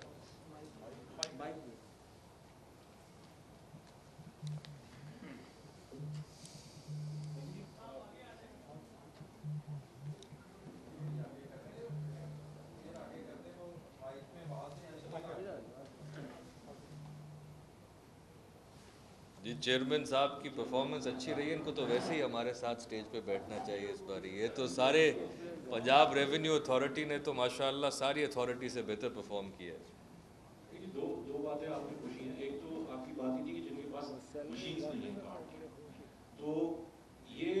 جی چیئرمین صاحب کی پرفارمنس اچھی رہی ہے, ان کو تو ویسے ہی ہمارے ساتھ سٹیج پہ بیٹھنا چاہیے اس بار. یہ تو سارے پنجاب ریونیو اتھارٹی نے تو ماشاءاللہ ساری اتھارٹی سے بہتر پرفارم کیا ہے. دو باتیں آپ نے پوچھی ہیں. ایک تو آپ کی بات ہی تھی کہ جن کے پاس مشینز نہیں ہیں کارڈ کی, تو یہ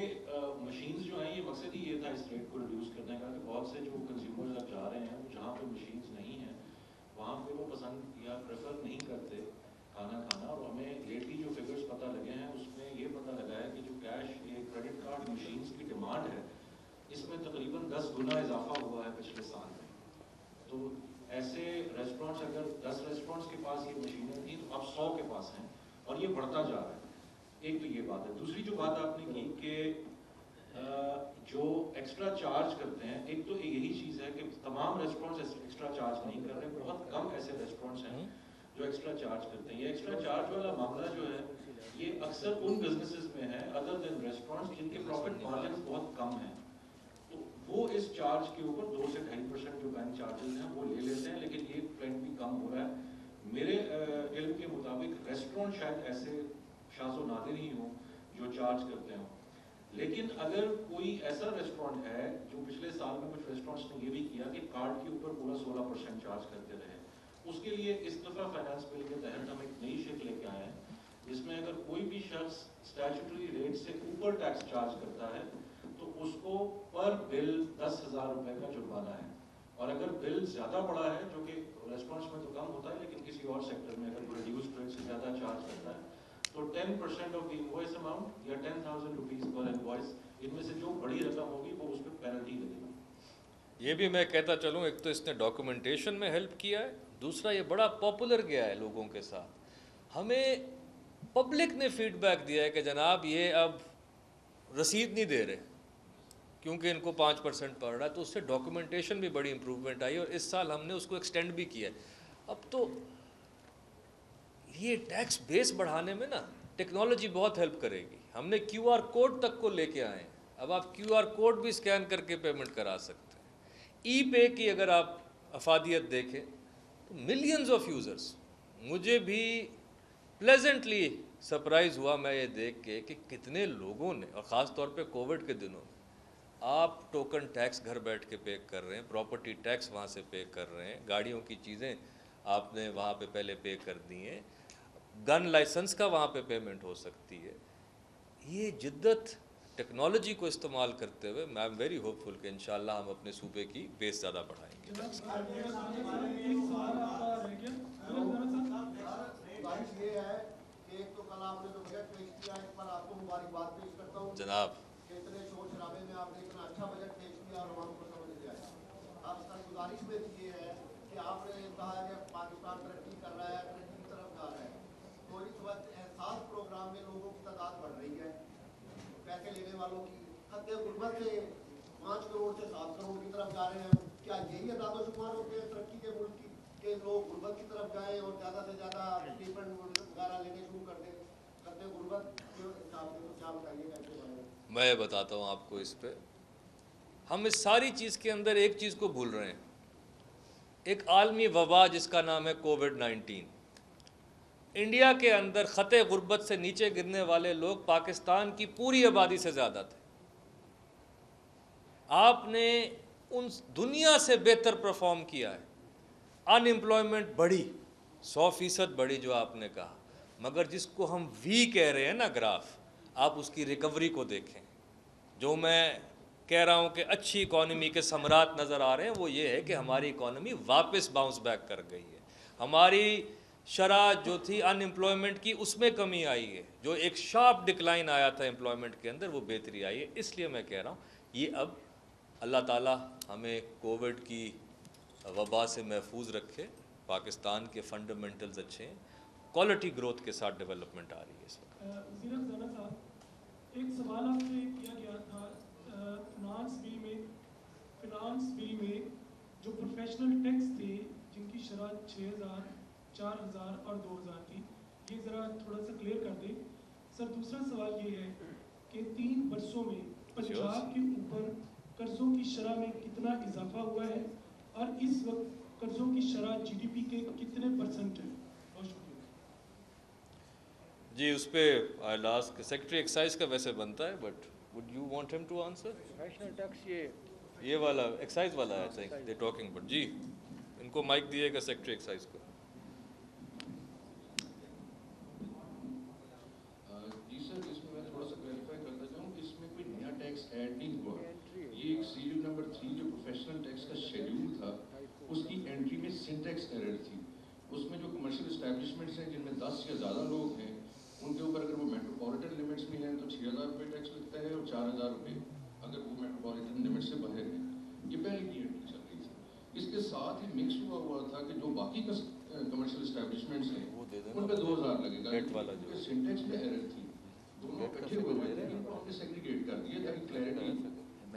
مشینز جو ہیں یہ مقصد ہی یہ تھا اس ریٹ کو ریڈیوس کرنے کا کہ بہت سے جو کنزیومرز اب جا رہے ہیں وہ جہاں پہ مشینز نہیں ہیں وہاں پہ وہ پسند یا پریفر نہیں کرتے کھانا کھانا. اور ہمیں لیٹلی جو فگرز پتہ لگے ہیں اس میں یہ پتہ لگا ہے کہ جو کیش یہ کریڈٹ کارڈ مشینز کی ڈیمانڈ ہے اس میں تقریباً 10 گنا اضافہ ہوا ہے پچھلے سال میں. تو ایسے ریسٹورینٹس اگر 10 ریسٹورینٹس کے پاس یہ مشینیں تھیں تو اب 100 کے پاس ہیں اور یہ بڑھتا جا رہا ہے. ایک تو یہ بات ہے. دوسری جو بات آپ نے کی کہ جو ایکسٹرا چارج کرتے ہیں, ایک تو یہی چیز ہے کہ تمام ریسٹورینٹس ایکسٹرا چارج نہیں کر رہے, بہت کم ایسے ریسٹورینٹس ہیں جو ایکسٹرا چارج کرتے ہیں. یہ ایکسٹرا چارج والا معاملہ جو ہے یہ اکثر ان بزنسز میں ہے ادر دین ریسٹورینٹس جن کے پروفٹ مارجنز بہت کم ہیں. تو وہ اس چارج کے اوپر 2 سے 2.5% جو بینک چارجز ہیں وہ لے لیتے ہیں, لیکن یہ ٹرینڈ بھی کم ہو رہا ہے. میرے علم کے مطابق ریسٹورینٹ شاید ایسے شاذ و نادر ہی ہوں جو چارج کرتے ہوں. لیکن اگر کوئی ایسا ریسٹورینٹ ہے جو پچھلے سال میں کچھ ریسٹورینٹس نے یہ بھی کیا کہ کارڈ کے اوپر پورا 16% چارج کرتے رہے, اس کے لیے اس دفعہ فائنانس بل کے تحت ہم ایک نئی شکل لے کے آئے ہیں جس میں اگر کوئی بھی شخص اسٹیچوٹری ریٹ سے اوپر ٹیکس چارج کرتا ہے تو اس کو پر بل 10,000 روپے کا جرمانہ ہے. اور اگر بل زیادہ بڑا ہے, جو کہ ریسپانس میں تو کم ہوتا ہے لیکن کسی اور سیکٹر میں اگر ریڈیوسڈ ریٹ سے زیادہ چارج کرتا ہے تو 10% آف دی انوائس اماؤنٹ یا 10,000 روپیز پر انوائس, ان میں سے جو بڑی رقم ہوگی وہ اس پہ پینلٹی لگے گی. یہ بھی میں کہتا چلوں, ایک تو اس نے ڈاکومنٹیشن میں ہیلپ کیا ہے, دوسرا یہ بڑا پاپولر گیا ہے لوگوں کے ساتھ. ہمیں پبلک نے فیڈ بیک دیا ہے کہ جناب یہ اب رسید نہیں دے رہے کیونکہ ان کو 5% پڑ رہا ہے, تو اس سے ڈاکومنٹیشن بھی بڑی امپروومنٹ آئی اور اس سال ہم نے اس کو ایکسٹینڈ بھی کیا ہے. اب تو یہ ٹیکس بیس بڑھانے میں نا ٹیکنالوجی بہت ہیلپ کرے گی. ہم نے QR کوڈ تک کو لے کے آئے ہیں. اب آپ QR کوڈ بھی اسکین کر کے پیمنٹ کرا سکتے ہیں. ای پے کی اگر آپ افادیت دیکھیں تو ملینز آف یوزرز. مجھے بھی پلیزنٹلی سرپرائز ہوا میں یہ دیکھ کے کہ کتنے لوگوں نے، اور خاص طور پہ کووڈ کے دنوں میں، آپ ٹوکن ٹیکس گھر بیٹھ کے پے کر رہے ہیں، پراپرٹی ٹیکس وہاں سے پے کر رہے ہیں، گاڑیوں کی چیزیں آپ نے وہاں پہ پہلے پے کر دی ہیں، گن لائسنس کا وہاں پہ پیمنٹ ہو سکتی ہے. یہ جدت ٹیکنالوجی کو استعمال کرتے ہوئے میں ایم ویری ہوپ فل کہ انشاءاللہ ہم اپنے صوبے کی بیس زیادہ بڑھائیں گے. یہ ہے کہ ایک تو کل آپ نے جو بجٹ پیش کیا اس پر آپ کو مبارکباد پیش کرتا ہوں جناب. کہ اتنے شور شرابے میں آپ نے اتنا اچھا بجٹ پیش کیا اور عوام کو سمجھ لے آیا. اب سر گزارش میری یہ ہے کہ آپ نے کہا کہ پاکستان ترقی کر رہا ہے، ترقی کی طرف جا رہا ہے، تو اس وقت احساس پروگرام میں لوگوں کی تعداد بڑھ رہی ہے، پیسے لینے والوں کی خط غربت سے 5 کروڑ سے 7 کروڑ کی طرف جا رہے ہیں. کیا یہی اعداد و شمار ہوتے ہیں ترقی کے ملک کی کہ لوگ غربت کی طرف جائیں اور زیادہ سے زیادہ اسٹیپنڈ وغیرہ لینے شروع کر دیں؟ خط غربت کے حساب سے تو کیا بتائیے گا اس کے بارے میں؟ میں بتاتا ہوں آپ کو اس پہ. ہم اس ساری چیز کے اندر ایک چیز کو بھول رہے ہیں، ایک عالمی وبا جس کا نام ہے کووڈ-19. انڈیا کے اندر خط غربت سے نیچے گرنے والے لوگ پاکستان کی پوری آبادی سے زیادہ تھے. آپ نے ان دنیا سے بہتر پرفارم کیا ہے. ان امپلائمنٹ بڑھی 100% بڑھی جو آپ نے کہا، مگر جس کو ہم وی کہہ رہے ہیں نا گراف، آپ اس کی ریکوری کو دیکھیں. جو میں کہہ رہا ہوں کہ اچھی اکانومی کے ثمرات نظر آ رہے ہیں وہ یہ ہے کہ ہماری اکانومی واپس باؤنس بیک کر گئی ہے. ہماری شرح جو تھی ان امپلائمنٹ کی اس میں کمی آئی ہے. جو ایک شارپ ڈکلائن آیا تھا امپلائمنٹ کے اندر وہ بہتری آئی ہے. اس لیے میں کہہ رہا ہوں یہ اب اللہ تعالیٰ ہمیں کووڈ کی وبا سے محفوظ رکھے. پاکستان کے فنڈامنٹلز اچھے ہیں، کوالٹی گروتھ کے ساتھ ڈیولپمنٹ آ رہی ہے اس وقت. وزیر خزانہ صاحب، ایک سوال آپ سے کیا گیا تھا فنانس بل میں جو پروفیشنل ٹیکس تھے جن کی شرح 6000، 4000 اور 2000 تھی، یہ ذرا تھوڑا سا کلیئر کر دیں. سر دوسرا سوال یہ ہے کہ 3 برسوں میں پنجاب کے اوپر قرضوں کی شرح میں کتنا اضافہ ہوا ہے اور اس وقت قرضوں کی شرح GDP کے کتنے % ہے؟ بہت شکریہ. جی اس پہ لاسٹ سیکرٹری ایکسائز کا ویسے بنتا ہے، but would you want him to answer? Professional tax یہ والا ایکسائز والا ہے، I think they talking. But جی ان کو مائک دیے گا سیکرٹری ایکسائز کو. جی سر، اس میں تھوڑا سا کلیریفائی کرنا چاہوں کہ اس میں کوئی نیا ٹیکس ایڈ نہیں ہوا. یہ ایک سیریل نمبر 3 جو پروفیشنل ٹیکس کا شیڈیول تھا اس کی انٹری میں سنٹیکس ایرر تھی. اس میں جو کمرشل اسٹیبلشمنٹس ہیں جن میں 10 یا زیادہ لوگ ہیں ان کے اوپر اگر وہ میٹروپولیٹن لمٹس میں ہیں تو 6000 روپے ٹیکس لگتا ہے اور 4000 روپے اگر وہ میٹروپولیٹن لمٹ سے باہر ہیں. یہ پہلے کی انٹری چل رہی تھی. اس کے ساتھ ہی مکس ہوا تھا کہ جو باقی کمرشل اسٹیبلشمنٹس ہیں ان پہ 2000 لگے گا کیونکہ سنٹیکس میں ایرر تھی. دونوں اکٹھے ہوئے تھے، ان کو ہم نے سیگریگیٹ کر دیا تاکہ کلیئرٹی.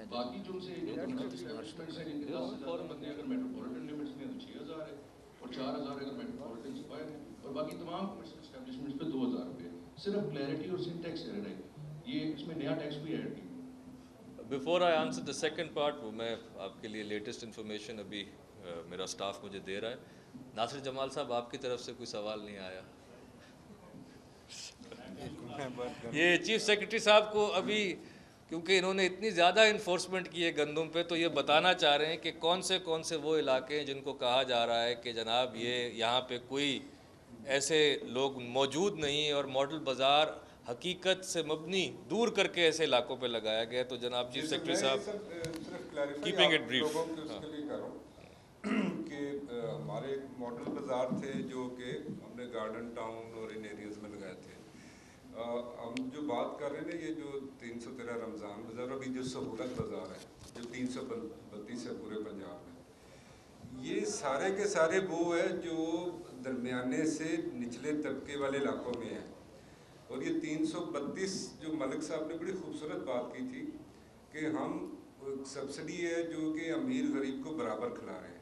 باقی جو سے جو کمرشل اسٹیبلشمنٹس ہیں جن کے 10 سے زیادہ بندے اگر میٹروپولیٹن لمٹس میں ہیں تو 6000 ہے اور 4000 اگر میٹروپولیٹن سے باہر ہیں اور باقی تمام کمرشل اسٹیبلشمنٹس پہ 2000 روپے. صرف کلیئرٹی اور سنٹیکس ایرر ہے. یہ اس میں نیا ٹیکس کوئی ایڈ نہیں. Before I answer the second part, وہ میں آپ کے لیے لیٹسٹ انفارمیشن ابھی میرا سٹاف مجھے دے رہا ہے. ناصر جمال صاحب آپ کی طرف سے کوئی سوال نہیں آیا؟ یہ چیف سیکرٹری صاحب کو ابھی کیونکہ انہوں نے اتنی زیادہ انفورسمنٹ کی ہے گندم پہ تو یہ بتانا چاہ رہے ہیں کہ کون سے وہ علاقے ہیں جن کو کہا جا رہا ہے کہ جناب یہ یہاں پہ کوئی ایسے لوگ موجود نہیں اور ماڈل بازار حقیقت سے مبنی دور کر کے ایسے علاقوں پہ لگایا گیا. تو جناب چیف سیکرٹری صاحب کیپنگ اٹ بریف کہ ہمارے ایک ماڈل بازار تھے جو کہ ہم نے گارڈن ٹاؤن اور ان ایریاز میں لگائے تھے. ہم جو بات کر رہے ہیں یہ جو 313 رمضان بازار ابھی جو سہولت بازار ہے جو 332 ہے پورے پنجاب میں، یہ سارے کے سارے وہ ہے جو درمیانے سے نچلے طبقے والے علاقوں میں ہیں. اور یہ 332 جو ملک صاحب نے بڑی خوبصورت بات کی تھی کہ ہم سبسڈی ہے جو کہ امیر غریب کو برابر کھلا رہے ہیں.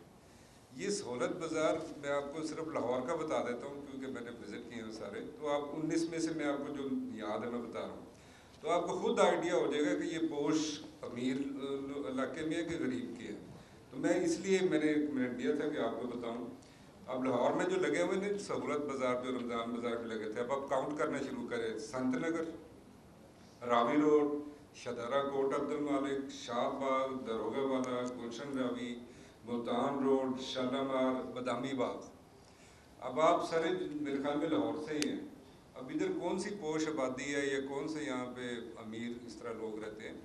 یہ سہولت بازار میں آپ کو صرف لاہور کا بتا دیتا ہوں کیونکہ میں نے وزٹ کیے ہیں سارے، تو آپ 19 میں سے میں آپ کو جو یاد ہے میں بتا رہا ہوں. تو آپ کو خود آئیڈیا ہو جائے گا کہ یہ پوش امیر علاقے میں ہے کہ غریب کی ہے. تو میں اس لیے میں نے ایک منٹ دیا تھا کہ آپ کو بتاؤں. اب لاہور میں جو لگے ہوئے نے سہولت بازار جو رمضان بازار میں لگے تھے, اب آپ کاؤنٹ کرنا شروع کریں. سنت نگر, راوی روڈ, شدارہ کوٹ عبد المالک, شاہ باغ, دروگہ والا, گلشن راوی, ملتان روڈ, شالامار, بادامی باغ. اب آپ سارے میرے خیال میں لاہور سے ہی ہیں. اب ادھر کون سی پوش آبادی ہے یا کون سے یہاں پہ امیر اس طرح لوگ رہتے ہیں؟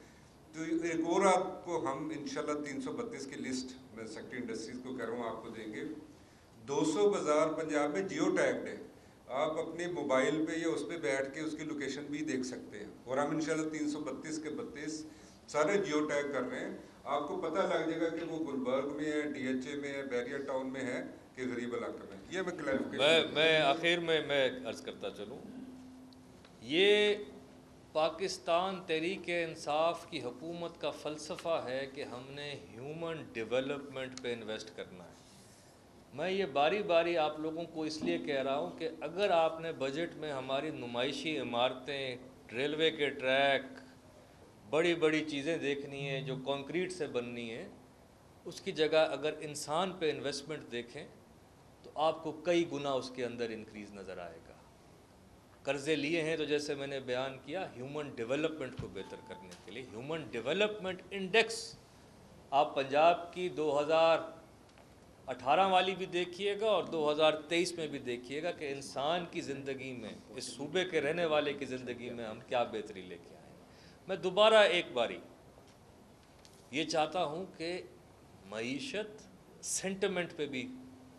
تو ایک اور آپ کو ہم انشاءاللہ 332 کی لسٹ میں سیکٹری انڈسٹریز کو کہہ رہا ہوں آپ کو دیں گے. 200 بازار پنجاب میں جیو ٹیگڈ ہے, آپ اپنے موبائل پہ یا اس پہ بیٹھ کے اس کی لوکیشن بھی دیکھ سکتے ہیں. اور ہم انشاءاللہ 332 کے 32 سارے جیو ٹیگ کر رہے ہیں. آپ کو پتہ لگ جائے گا کہ وہ گلبرگ میں ہے, ڈی ایچ اے میں ہے, بیریا ٹاؤن میں ہے کہ غریب علاقے میں. یہ میں کلیریفیکیشن میں آخر میں عرض کرتا چلوں, یہ پاکستان تحریک انصاف کی حکومت کا فلسفہ ہے کہ ہم نے ہیومن ڈیولپمنٹ پہ انویسٹ کرنا ہے. میں یہ باری باری آپ لوگوں کو اس لیے کہہ رہا ہوں کہ اگر آپ نے بجٹ میں ہماری نمائشی عمارتیں, ریلوے کے ٹریک, بڑی بڑی چیزیں دیکھنی ہیں جو کنکریٹ سے بننی ہیں, اس کی جگہ اگر انسان پہ انویسٹمنٹ دیکھیں تو آپ کو کئی گنا اس کے اندر انکریز نظر آئے گا. قرضے لیے ہیں تو جیسے میں نے بیان کیا ہیومن ڈیولپمنٹ کو بہتر کرنے کے لیے ہیومن ڈیولپمنٹ انڈیکس آپ پنجاب کی 2018 والی بھی دیکھیے گا اور 2023 میں بھی دیکھیے گا کہ انسان کی زندگی میں, اس صوبے کے رہنے والے کی زندگی میں ہم کیا بہتری لے کے آئے ہیں. میں دوبارہ ایک باری یہ چاہتا ہوں کہ معیشت سینٹیمنٹ پہ بھی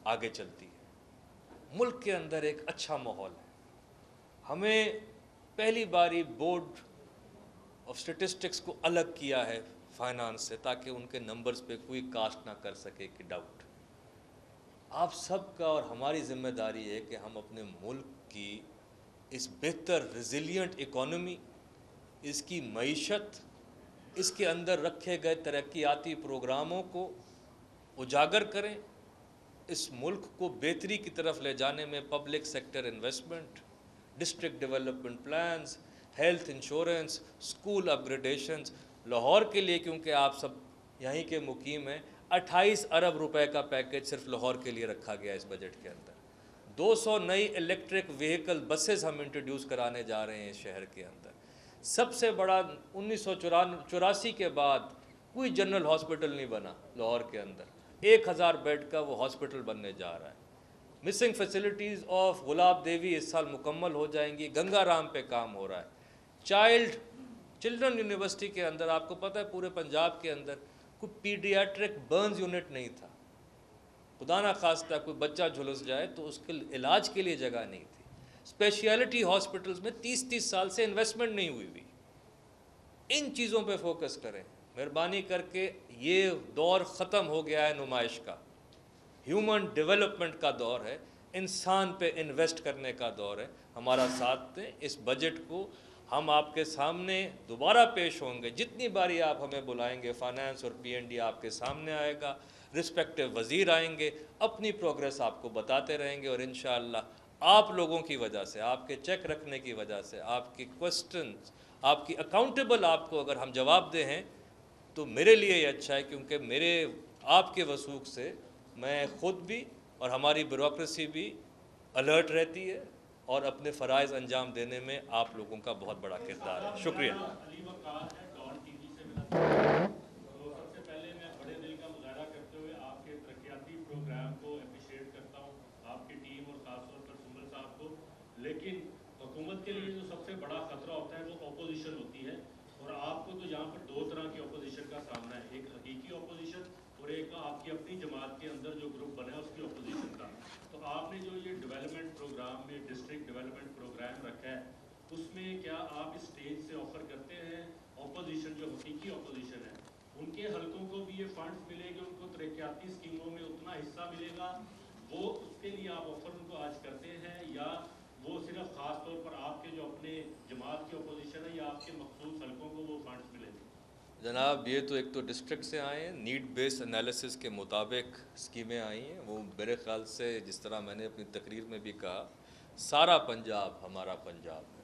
آگے چلتی ہے. ملک کے اندر ایک اچھا ماحول ہے. ہمیں پہلی باری بورڈ آف اسٹیٹسٹکس کو الگ کیا ہے فائنانس سے تاکہ ان کے نمبرز پہ کوئی کاسٹ نہ کر سکے کہ ڈاؤٹ. آپ سب کا اور ہماری ذمہ داری ہے کہ ہم اپنے ملک کی اس بہتر ریزیلینٹ اکانومی, اس کی معیشت, اس کے اندر رکھے گئے ترقیاتی پروگراموں کو اجاگر کریں. اس ملک کو بہتری کی طرف لے جانے میں public sector investment, district development plans, health insurance, school upgradations. Lahore کے لیے کیونکہ آپ سب یہیں کے مقیم ہیں, 28 ارب روپے کا پیکج صرف لاہور کے لیے رکھا گیا اس بجٹ کے اندر. 200 نئی الیکٹرک وہیکل بسز ہم انٹروڈیوس کرانے جا رہے ہیں اس شہر کے اندر. سب سے بڑا 1984 کے بعد کوئی جنرل ہاسپٹل نہیں بنا لاہور کے اندر. 1000 بیڈ کا وہ ہاسپٹل بننے جا رہا ہے. مسنگ فیسلٹیز آف گلاب دیوی اس سال مکمل ہو جائیں گی. گنگا رام پہ کام ہو رہا ہے. چلڈرن یونیورسٹی کے اندر آپ کو پتہ ہے پورے پنجاب کے اندر کوئی پیڈیاٹرک برنز یونٹ نہیں تھا. خدا نہ خواستہ کوئی بچہ جھلس جائے تو اس کے علاج کے لیے جگہ نہیں تھی. اسپیشلٹی ہاسپٹلز میں 30 سال سے انویسٹمنٹ نہیں ہوئی. ان چیزوں پہ فوکس کریں مہربانی کر کے. یہ دور ختم ہو گیا ہے نمائش کا, ہیومن ڈیولپمنٹ کا دور ہے, انسان پہ انویسٹ کرنے کا دور ہے. ہمارا ساتھ دیں. اس بجٹ کو ہم آپ کے سامنے دوبارہ پیش ہوں گے. جتنی باری آپ ہمیں بلائیں گے, فائنانس اور PND آپ کے سامنے آئے گا, رسپیکٹو وزیر آئیں گے, اپنی پروگریس آپ کو بتاتے رہیں گے. اور انشاءاللہ آپ لوگوں کی وجہ سے, آپ کے چیک رکھنے کی وجہ سے, آپ کی کوسٹنز, آپ کی اکاؤنٹیبل آپ کو اگر ہم جواب دیں ہیں تو میرے لیے یہ اچھا ہے, کیونکہ میرے آپ کے وثوق سے میں خود بھی اور ہماری بیوروکریسی بھی الرٹ رہتی ہے اور اپنے فرائض انجام دینے میں آپ لوگوں کا بہت بڑا کردار ہے. شکریہ. سب سے پہلے میں بڑے دل کا مظاہرہ کرتے ہوئے آپ کے ترقیاتی پروگرام کو اپریشیٹ کرتا ہوں, آپ کی ٹیم اور خاص طور پر سمبل صاحب کو. لیکن حکومت کے لیے جو سب سے بڑا خطرہ ہوتا ہے وہ اپوزیشن ہوتی ہے, اور آپ کو تو یہاں پر 2 طرح کی اپوزیشن کا سامنا ہے. ایک حقیقی اپوزیشن اور ایک آپ کی اپنی جماعت کے اندر جو گروپ بنا ہے اس کی اپوزیشن کا. تو آپ نے جو یہ ڈیولپمنٹ پروگرام میں ڈسٹرکٹ ڈیولپمنٹ پروگرام رکھا ہے, اس میں کیا آپ اس اسٹیج سے آفر کرتے ہیں اپوزیشن جو حقیقی اپوزیشن ہے ان کے حلقوں کو بھی یہ فنڈز ملے گا, ان کو ترقیاتی اسکیموں میں اتنا حصہ ملے گا, وہ اس کے لیے آپ آفر ان کو آج کرتے ہیں, یا وہ صرف خاص طور پر آپ کے جو اپنے جماعت کی اپوزیشن ہے یا آپ کے مخصوص حلقوں کو وہ فنڈز ملیں گے؟ جناب یہ تو ایک تو ڈسٹرکٹ سے آئے ہیں, نیڈ بیس انالیسس کے مطابق اسکیمیں آئی ہیں. وہ میرے خیال سے جس طرح میں نے اپنی تقریر میں بھی کہا, سارا پنجاب ہمارا پنجاب ہے.